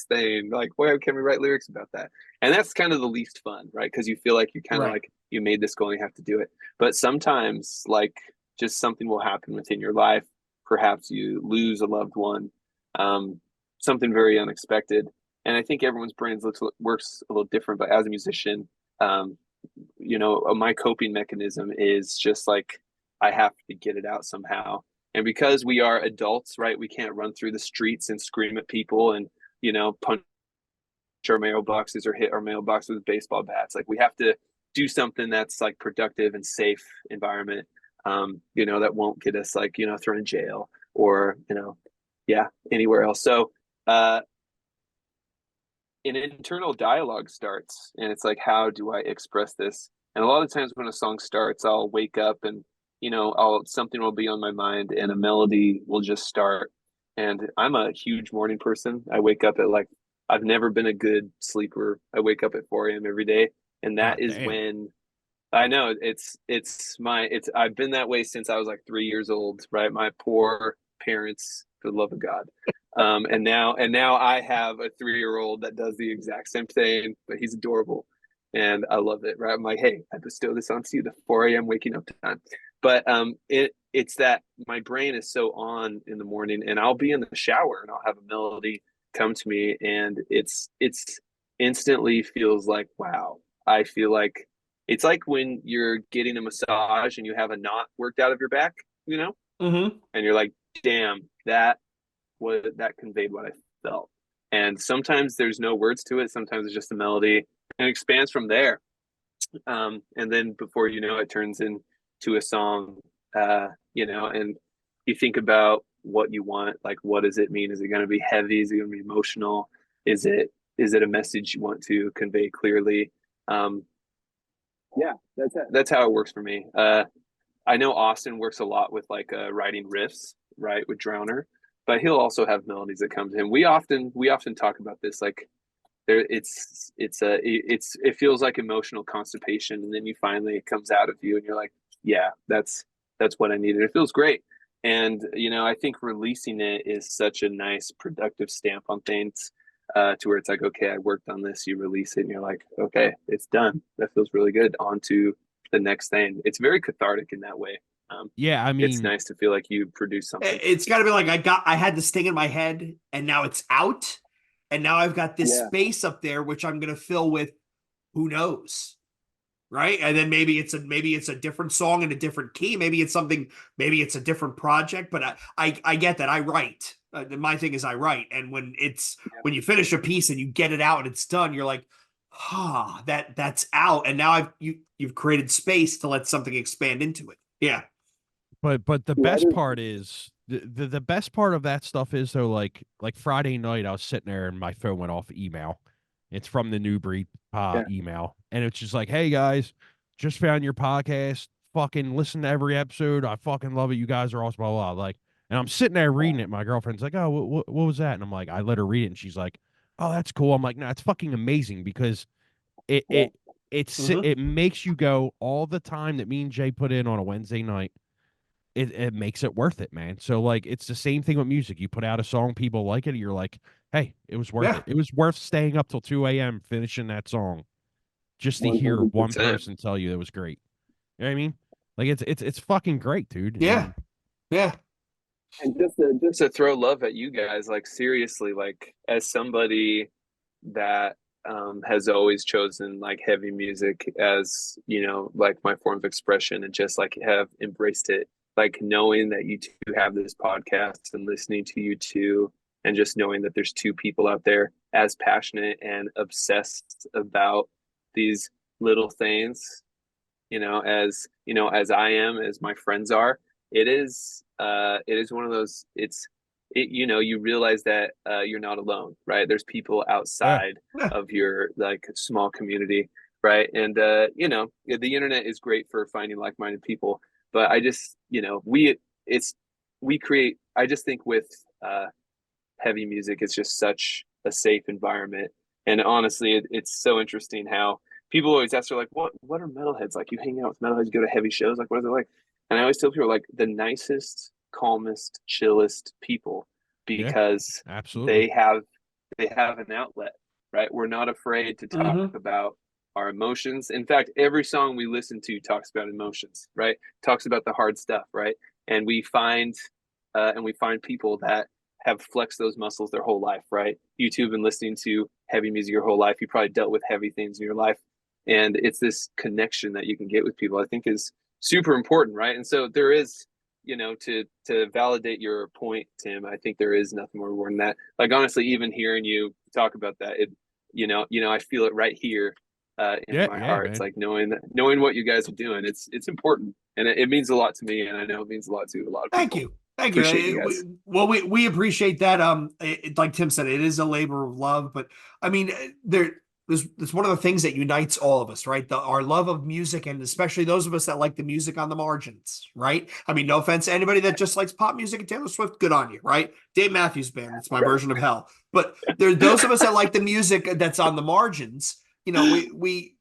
thing? Like, where can we write lyrics about that? And that's kind of the least fun, right? Because you feel like you kind of Right. like you made this goal and you have to do it. But sometimes like just something will happen within your life. Perhaps you lose a loved one, um, something very unexpected, and I think everyone's brains works a little different. But as a musician, um, my coping mechanism is just like I have to get it out somehow. And because we are adults, right, we can't run through the streets and scream at people and punch our mailboxes or hit our mailboxes with baseball bats. Like we have to do something that's like productive and safe environment. That won't get us like thrown in jail or yeah, anywhere else. So an internal dialogue starts and it's like, how do I express this? And a lot of times when a song starts, I'll wake up and I'll something will be on my mind and a melody will just start. And I'm a huge morning person. I wake up at like I've never been a good sleeper. I wake up at 4 a.m. every day, and that God is damn. when I know it's I've been that way since I was like 3 years old, right? My poor parents, for the love of God. And now I have a 3 year old that does the exact same thing, but he's adorable. And I love it, right? I'm like, hey, I bestow this onto you, the 4 a.m. waking up time. But it's that my brain is so on in the morning and I'll be in the shower and I'll have a melody come to me and it's instantly feels like, wow, I feel like it's like when you're getting a massage and you have a knot worked out of your back, Mm-hmm. and you're like, damn, that conveyed what I felt. And sometimes there's no words to it. Sometimes it's just a melody and it expands from there. And then before you know it turns into a song, and you think about what you want, like what does it mean? Is it going to be heavy? Is it going to be emotional? Is it a message you want to convey clearly? Um, yeah, that's how it works for me. I know Austin works a lot with like writing riffs, right, with Drowner, but he'll also have melodies that come to him. We often talk about this, like there, it feels like emotional constipation, and then you finally it comes out of you, and you're like, yeah, that's what I needed. It feels great, and I think releasing it is such a nice productive stamp on things. To where it's like, okay, I worked on this, you release it, and you're like, okay, it's done. That feels really good. On to the next thing. It's very cathartic in that way. Yeah, I It's mean, nice to feel like you produce something. It's got to be like I had this thing in my head and now it's out, and now I've got this Yeah, space up there which I'm gonna fill with who knows, right? And then maybe it's a different song in a different key. Maybe it's something. Maybe it's a different project. But I get that I write. My thing is I write, and when you finish a piece and you get it out and it's done, you're like, that's out, and now you've created space to let something expand into it. Yeah. but the yeah, best part is the best part of that stuff is though, like Friday night, I was sitting there and my phone went off email. It's from the New Breed yeah, email, and it's just like, hey guys, just found your podcast. Fucking listen to every episode. I fucking love it. You guys are awesome. Blah, blah, blah. Like, and I'm sitting there reading it. My girlfriend's like, oh, what was that? And I'm like, I let her read it, and she's like, oh, that's cool. I'm like, no, it's fucking amazing because it yeah. it Mm-hmm. it makes you go all the time that me and Jay put in on a Wednesday night. It makes it worth it, man. So like it's the same thing with music. You put out a song, people like it, you're like, hey, it was worth Yeah. it. It was worth staying up till 2 a.m. finishing that song just to hear one 100%. person tell you it was great. You know what I mean? Like it's fucking great, dude. Yeah. And Yeah. And just to throw love at you guys, like seriously, like as somebody that has always chosen like heavy music as like my form of expression and just like have embraced it, like knowing that you two have this podcast and listening to you two, and just knowing that there's two people out there as passionate and obsessed about these little things, as I am, as my friends are. It is one of those, you realize that you're not alone, right? There's people yeah, outside Yeah. of your like small community. right? And you know, the internet is great for finding like-minded people, but I just, you know, we create. I just think with heavy music, it's just such a safe environment. And honestly, it's so interesting how people always ask, they're like, what are metalheads like? You hang out with metalheads, you go to heavy shows, like what is it like? And I always tell people like the nicest, calmest, chillest people, Yeah, because absolutely. they have an outlet, right? We're not afraid to talk Mm-hmm. about our emotions. In fact, every song we listen to talks about emotions, right? Talks about the hard stuff, right? And we find people that have flexed those muscles their whole life, right? You two have been listening to heavy music your whole life. You probably dealt with heavy things in your life. And it's this connection that you can get with people, I think is super important, right? And so there is, you know, to validate your point, Tim, I think there is nothing more rewarding than that. Like honestly, even hearing you talk about that, I feel it right here in Yeah, my yeah, heart. It's man. like knowing what you guys are doing. It's important, and it means a lot to me, and I know it means a lot to a lot of Thank people. you. Thank you. Appreciate you guys. We appreciate that. Like Tim said, it is a labor of love, but I mean, there's one of the things that unites all of us, right? Our love of music, and especially those of us that like the music on the margins, right? I mean, no offense to anybody that just likes pop music and Taylor Swift, good on you, right? Dave Matthews Band, that's my version of hell. But there's those of us that like the music that's on the margins. You know, we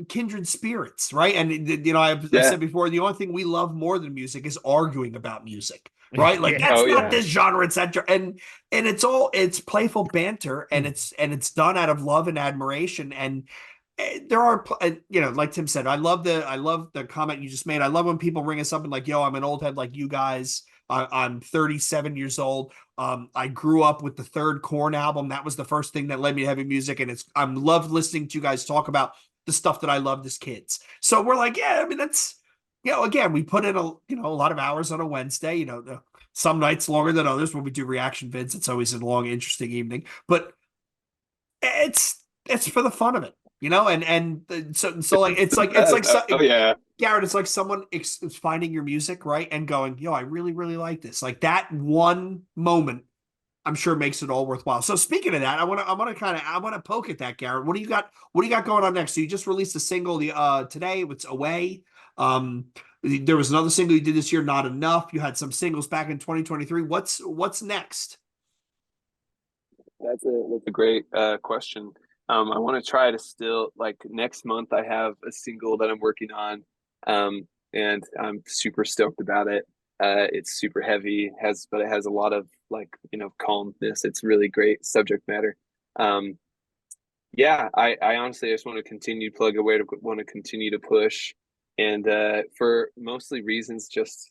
kindred spirits, right? And you know, I Yeah. said before, the only thing we love more than music is arguing about music, right? Like Yeah, that's Oh not yeah. this genre, etc. And it's playful banter, and it's done out of love and admiration. And there are, you know, like Tim said, I love the comment you just made. I love when people ring us up and like, yo, I'm an old head like you guys. I'm 37 years old. I grew up with the third Korn album. That was the first thing that led me to heavy music, and I'm loved listening to you guys talk about the stuff that I loved as kids. So we're like, yeah, I mean, that's, you know, again, we put in a lot of hours on a Wednesday, you know, some nights longer than others when we do reaction vids. It's always a long, interesting evening, but it's for the fun of it, you know, and so like, It's it's the like, it's like, best. so, Oh yeah. Garrett, it's like someone is finding your music, right? And going, yo, I really, really like this. Like that one moment, I'm sure makes it all worthwhile. So speaking of that, I want to poke at that, Garrett. What do you got? What do you got going on next? So you just released a single today. It's Away. There was another single you did this year, Not Enough. You had some singles back in 2023. What's next? That's a great question. I want to try to still like next month. I have a single that I'm working on, and I'm super stoked about it. It's super heavy, but it has a lot of like calmness. It's really great subject matter. Um, yeah, I honestly just want to continue to plug away, to want to continue to push, and for mostly reasons just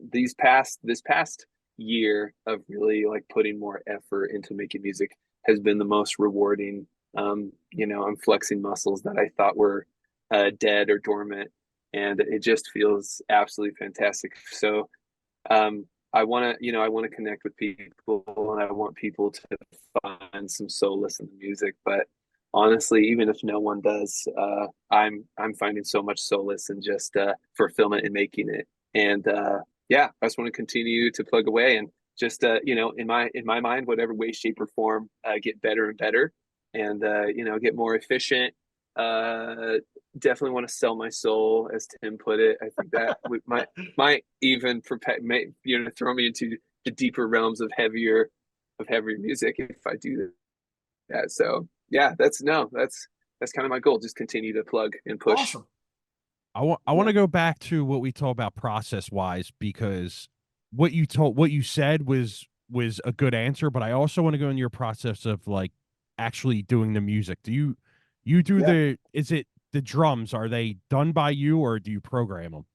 this past year of really like putting more effort into making music has been the most rewarding. I'm flexing muscles that I thought were dead or dormant, and it just feels absolutely fantastic. So I want to connect with people, and I want people to find some solace in the music. But honestly, even if no one does, I'm finding so much solace and just fulfillment in making it. And yeah, I just want to continue to plug away and just in my mind, whatever way, shape, or form, get better and better, and get more efficient. Uh, Definitely want to sell my soul, as Tim put it. I think that might even throw me into the deeper realms of heavier music if I do that. So yeah, that's kind of my goal. Just continue to plug and push. Awesome. I want Yeah. to go back to what we talked about process wise, because what you said was a good answer, but I also want to go into your process of like actually doing the music. Do you do Yeah, is it the drums, are they done by you or do you program them?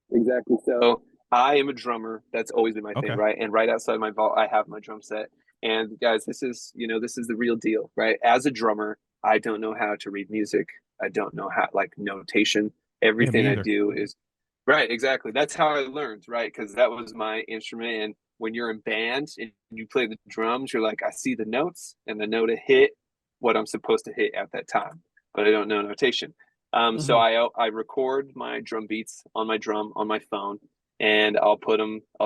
exactly. So I am a drummer. That's always been my thing, Okay. right? And right outside my vault, I have my drum set. And guys, this is the real deal, right? As a drummer, I don't know how to read music. I don't know how like notation. Yeah, Everything me I either. do is right, exactly. That's how I learned, right? Because that was my instrument. And when you're in band and you play the drums, you're like, I see the notes and the note to hit what I'm supposed to hit at that time, but I don't know notation. So Mhm. I record my drum beats on my drum on my phone, and I'll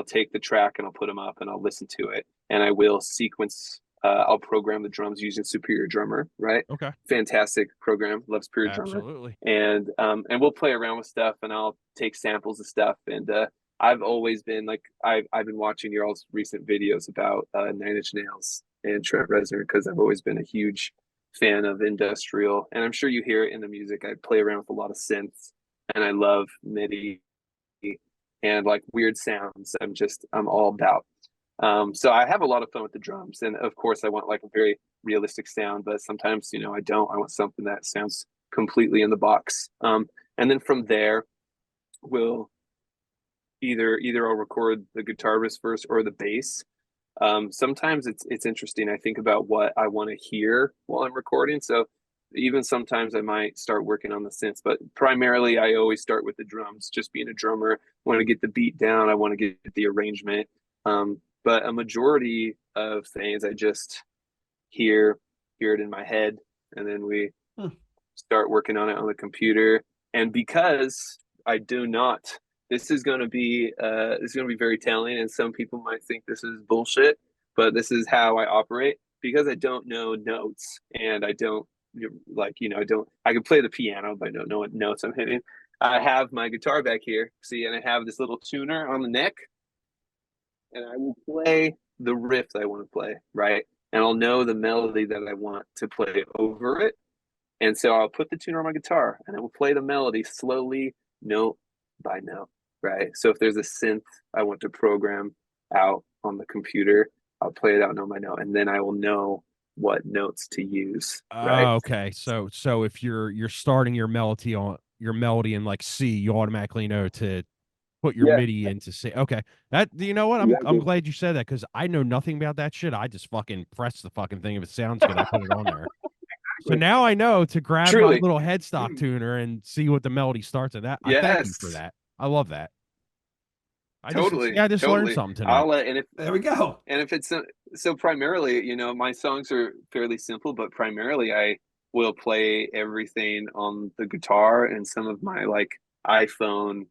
take the track and I'll put them up and I'll listen to it, and I will sequence I'll program the drums using Superior Drummer, right? Okay. Fantastic program, love Superior Drummer. Absolutely. And we'll play around with stuff, and I'll take samples of stuff. And I've always been like, I've been watching your all's recent videos about Nine Inch Nails and Trent Reznor, because I've always been a huge fan of industrial, and I'm sure you hear it in the music. I play around with a lot of synths, and I love MIDI and like weird sounds. I'm all about. So I have a lot of fun with the drums, and of course I want like a very realistic sound, but sometimes, you know, I don't. I want something that sounds completely in the box. And then from there, we'll either I'll record the guitar riff first or the bass. Sometimes it's interesting. I think about what I want to hear while I'm recording. So even sometimes I might start working on the synths, but primarily I always start with the drums. Just being a drummer, want to get the beat down. I want to get the arrangement. But a majority of things I just hear it in my head, and then we start working on it on the computer. And because I do not, this is going to be very telling, and some people might think this is bullshit, but this is how I operate. Because I don't know notes, and I don't I can play the piano, but I don't know what notes I'm hitting. I have my guitar back here, see, and I have this little tuner on the neck, and I will play the riff that I want to play, right? And I'll know the melody that I want to play over it. And so I'll put the tuner on my guitar, and I will play the melody slowly, note by note, right? So if there's a synth I want to program out on the computer, I'll play it out note by note, and then I will know what notes to use, right? Okay. So if you're starting your melody in like C, you automatically know to put your Yeah, MIDI into C. Okay. That, you know what? I'm exactly. glad you said that, because I know nothing about that shit. I just fucking press the fucking thing. If it sounds good, I put it on there. So now I know to grab my Truly. little headstock tuner and see what the melody starts at. That, I thank you for Yes, that. I love that. totally, I just learned totally. something tonight. I'll and if There we go. and if it's so primarily, you know, my songs are fairly simple, but primarily I will play everything on the guitar, and some of my like iPhone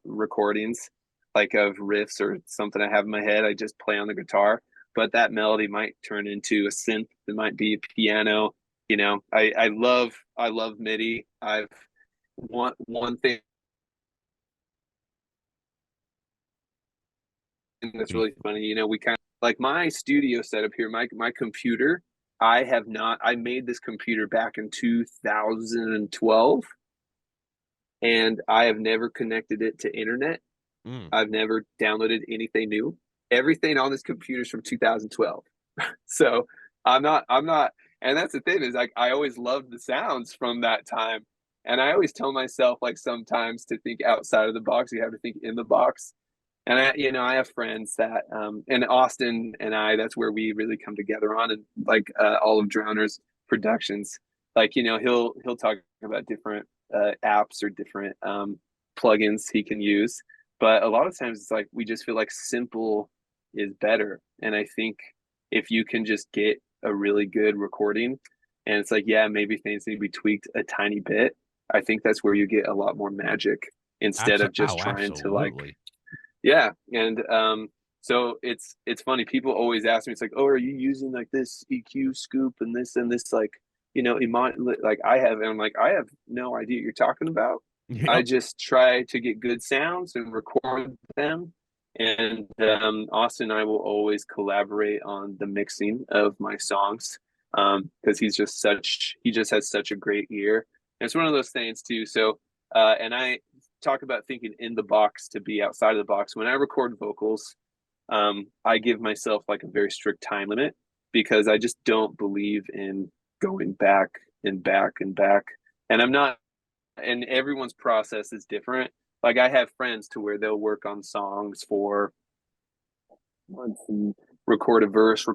recordings, like of riffs or something I have in my head, I just play on the guitar. But that melody might turn into a synth. It might be a piano. You know, I love MIDI. I've one thing that's really funny. You know, we kind of like my studio setup here, my computer. I made this computer back in 2012, and I have never connected it to internet. Mm. I've never downloaded anything new. Everything on this computer is from 2012. So I'm not, and that's the thing, is like, I always loved the sounds from that time. And I always tell myself, like, sometimes to think outside of the box, you have to think in the box. And I have friends that, and Austin and I, that's where we really come together on, and like Olive Drowner's productions. Like, you know, he'll talk about different apps or different plugins he can use, but a lot of times it's like we just feel like simple is better. And I think if you can just get a really good recording, and it's like, yeah, maybe things need to be tweaked a tiny bit, I think that's where you get a lot more magic, instead of just trying to like, Absolutely. yeah. And so it's funny. People always ask me, it's like, oh, are you using like this EQ scoop and this like, you know, like I have, and I'm like, I have no idea what you're talking about. I Yep. just try to get good sounds and record them. And Austin and I will always collaborate on the mixing of my songs, because he just has such a great ear. And it's one of those things too. So and I talk about thinking in the box to be outside of the box. When I record vocals, I give myself like a very strict time limit, because I just don't believe in going back and back and back. And I'm not, and everyone's process is different. Like I have friends to where they'll work on songs for months and record a verse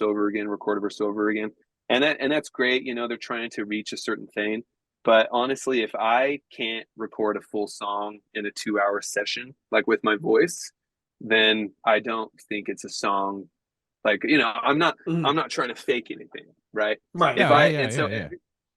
over again, record a verse over again. And that's great. You know, they're trying to reach a certain thing. But honestly, if I can't record a full song in a 2-hour session, like with my voice, then I don't think it's a song. Like, you know, I'm not trying to fake anything, right? Right. If Yeah, I yeah, and so yeah, yeah.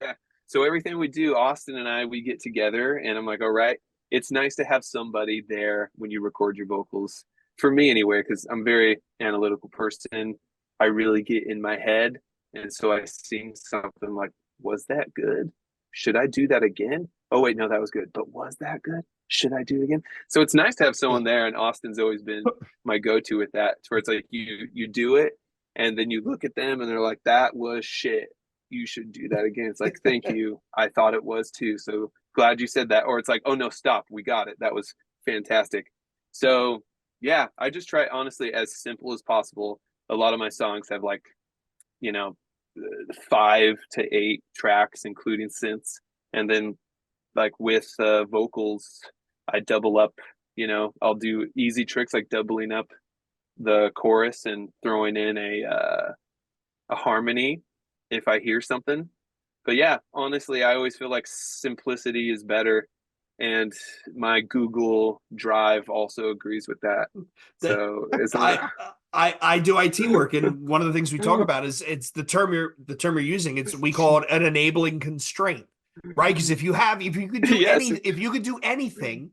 yeah, so everything we do, Austin and I, we get together, and I'm like, all right, it's nice to have somebody there when you record your vocals. For me anyway, because I'm a very analytical person. I really get in my head. And so I sing something like, was that good? Should I do that again? Oh, wait, no, that was good. But was that good? Should I do it again? So it's nice to have someone there. And Austin's always been my go-to with that. It's where it's like you do it and then you look at them and they're like, that was shit. You should do that again. It's like, thank you. I thought it was too. So glad you said that. Or it's like, oh no, stop. We got it. That was fantastic. So yeah, I just try honestly as simple as possible. A lot of my songs have like, you know, 5 to 8 tracks, including synths. And then like with vocals, I double up, I'll do easy tricks like doubling up the chorus and throwing in a harmony if I hear something. But yeah, honestly, I always feel like simplicity is better. And my Google Drive also agrees with that. So it's I do IT work, and one of the things we talk about is it's the term you're using. We call it an enabling constraint, right? Because if you could do yes. if you could do anything,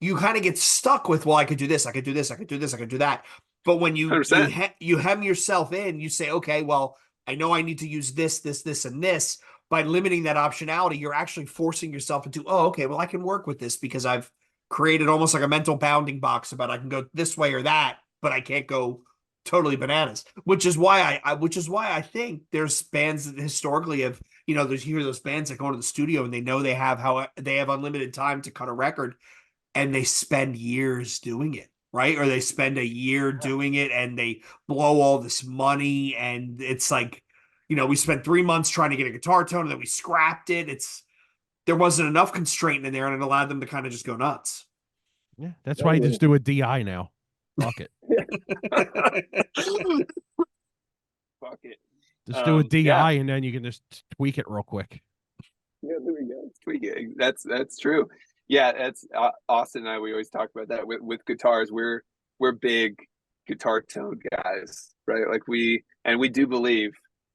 you kind of get stuck with, well, I could do this, I could do this, I could do this, I could do that. But when you hem yourself in, you say, okay, well, I know I need to use this, this, this, and this. By limiting that optionality, you're actually forcing yourself into, oh, okay, well, I can work with this because I've created almost like a mental bounding box about I can go this way or that, but I can't go totally bananas. Which is why I think there's bands that historically have, you hear those bands that go into the studio and they know they have unlimited time to cut a record, and they spend years doing it, right? Or they spend a year doing it and they blow all this money, and it's like, we spent 3 months trying to get a guitar tone and then we scrapped it. There wasn't enough constraint in there, and it allowed them to kind of just go nuts. Yeah, that's why you just do a DI now. Fuck it. Fuck it. Just do a DI and then you can just tweak it real quick. Yeah, there we go. Tweak it. That's true. Yeah, that's Austin and I. We always talk about that with guitars. We're big guitar tone guys, right? Like we do believe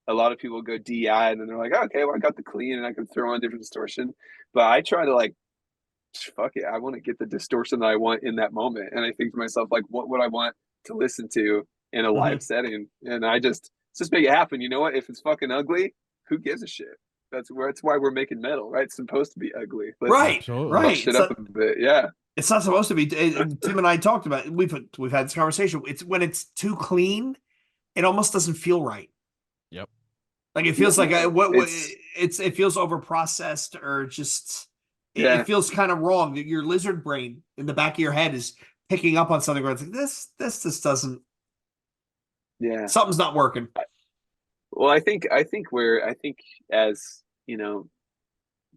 a lot of people go DI and then they're like, oh, okay, well, I got the clean and I can throw on different distortion. But I try to like, fuck it, I want to get the distortion that I want in that moment. And I think to myself, like, what would I want to listen to in a live setting? And just make it happen. You know what? If it's fucking ugly, who gives a shit? That's why we're making metal, right? It's supposed to be ugly. Right. Shit up a bit. Yeah. It's not supposed to be. Tim and I talked about it. We've had this conversation. It's when it's too clean, it almost doesn't feel right. Yep. Like it feels like it feels over processed, or just it feels kind of wrong. Your lizard brain in the back of your head is picking up on something where it's like this doesn't. Yeah. Something's not working. Well, I think as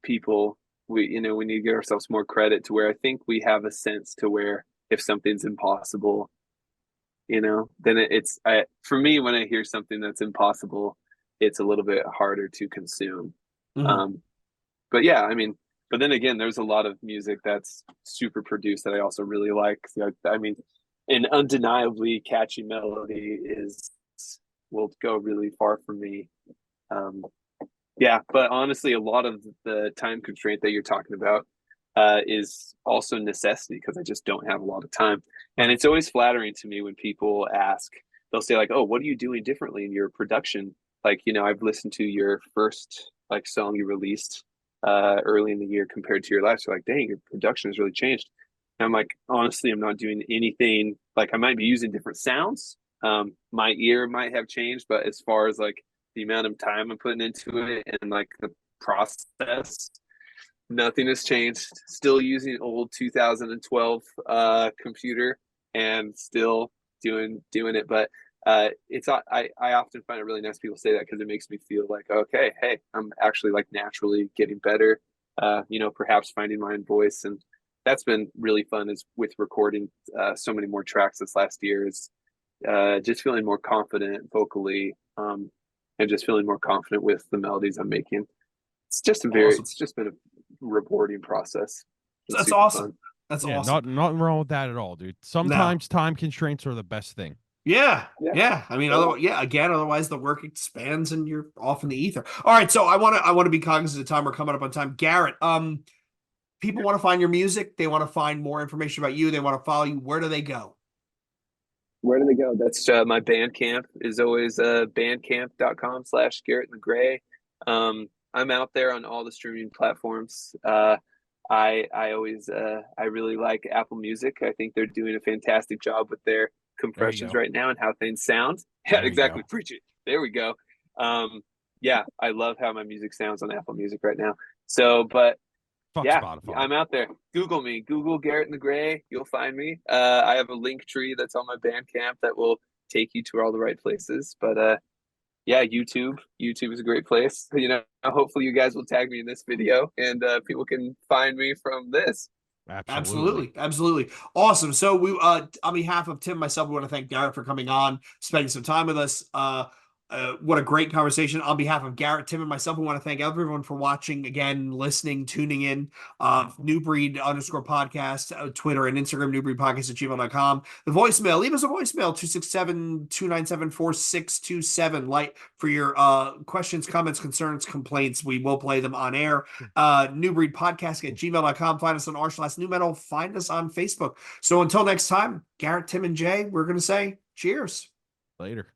people, we need to give ourselves more credit to where I think we have a sense to where if something's impossible, then it's for me, when I hear something that's impossible, it's a little bit harder to consume. Mm-hmm. But yeah, I mean, but then again, there's a lot of music that's super produced that I also really like. I mean, an undeniably catchy melody will go really far for me. Yeah, but honestly, a lot of the time constraint that you're talking about is also necessity, because I just don't have a lot of time. And it's always flattering to me when people ask, they'll say like, oh, what are you doing differently in your production? Like, I've listened to your first like song you released early in the year compared to your last. So like, dang, your production has really changed. And I'm like, honestly, I'm not doing anything. Like, I might be using different sounds. My ear might have changed, but as far as like the amount of time I'm putting into it and like the process, nothing has changed. Still using old 2012 computer and still doing it. But I often find it really nice people say that, because it makes me feel like, okay, hey, I'm actually like naturally getting better. Perhaps finding my own voice, and that's been really fun. Is with recording so many more tracks this last year, is just feeling more confident vocally, and just feeling more confident with the melodies I'm making. It's just been a rewarding process. That's awesome. Fun. That's awesome. Nothing wrong with that at all, dude. Sometimes time constraints are the best thing. Yeah. I mean, otherwise the work expands and you're off in the ether. All right, so I want to be cognizant of time. We're coming up on time. Garrett, people want to find your music. They want to find more information about you. They want to follow you. Where do they go? Where do they go? That's my Bandcamp is always bandcamp.com/Garrett the Gray. I'm out there on all the streaming platforms. I always I really like Apple Music. I think they're doing a fantastic job with their There you compressions go. right now and how things sound. Yeah, There you exactly. go. Preach it. There we go. Yeah, I love how my music sounds on Apple Music right now. So, but Fuck yeah, Spotify. I'm out there. Google me. Google Garrett the Gray. You'll find me. I have a link tree that's on my Bandcamp that will take you to all the right places. But yeah, YouTube. YouTube is a great place. You know, hopefully you guys will tag me in this video and people can find me from this. Absolutely. Absolutely. Awesome. So we on behalf of Tim and myself, we want to thank Garrett for coming on, spending some time with us. What a great conversation. On behalf of Garrett, Tim, and myself, we want to thank everyone for watching again, listening, tuning in. New Breed _ podcast, Twitter and Instagram, newbreedpodcast@gmail.com. The voicemail, leave us a voicemail, 267-297-4627. Light for your questions, comments, concerns, complaints. We will play them on air. Newbreedpodcast@gmail.com. Find us on r/new metal. Find us on Facebook. So until next time, Garrett, Tim, and Jay, we're going to say cheers. Later.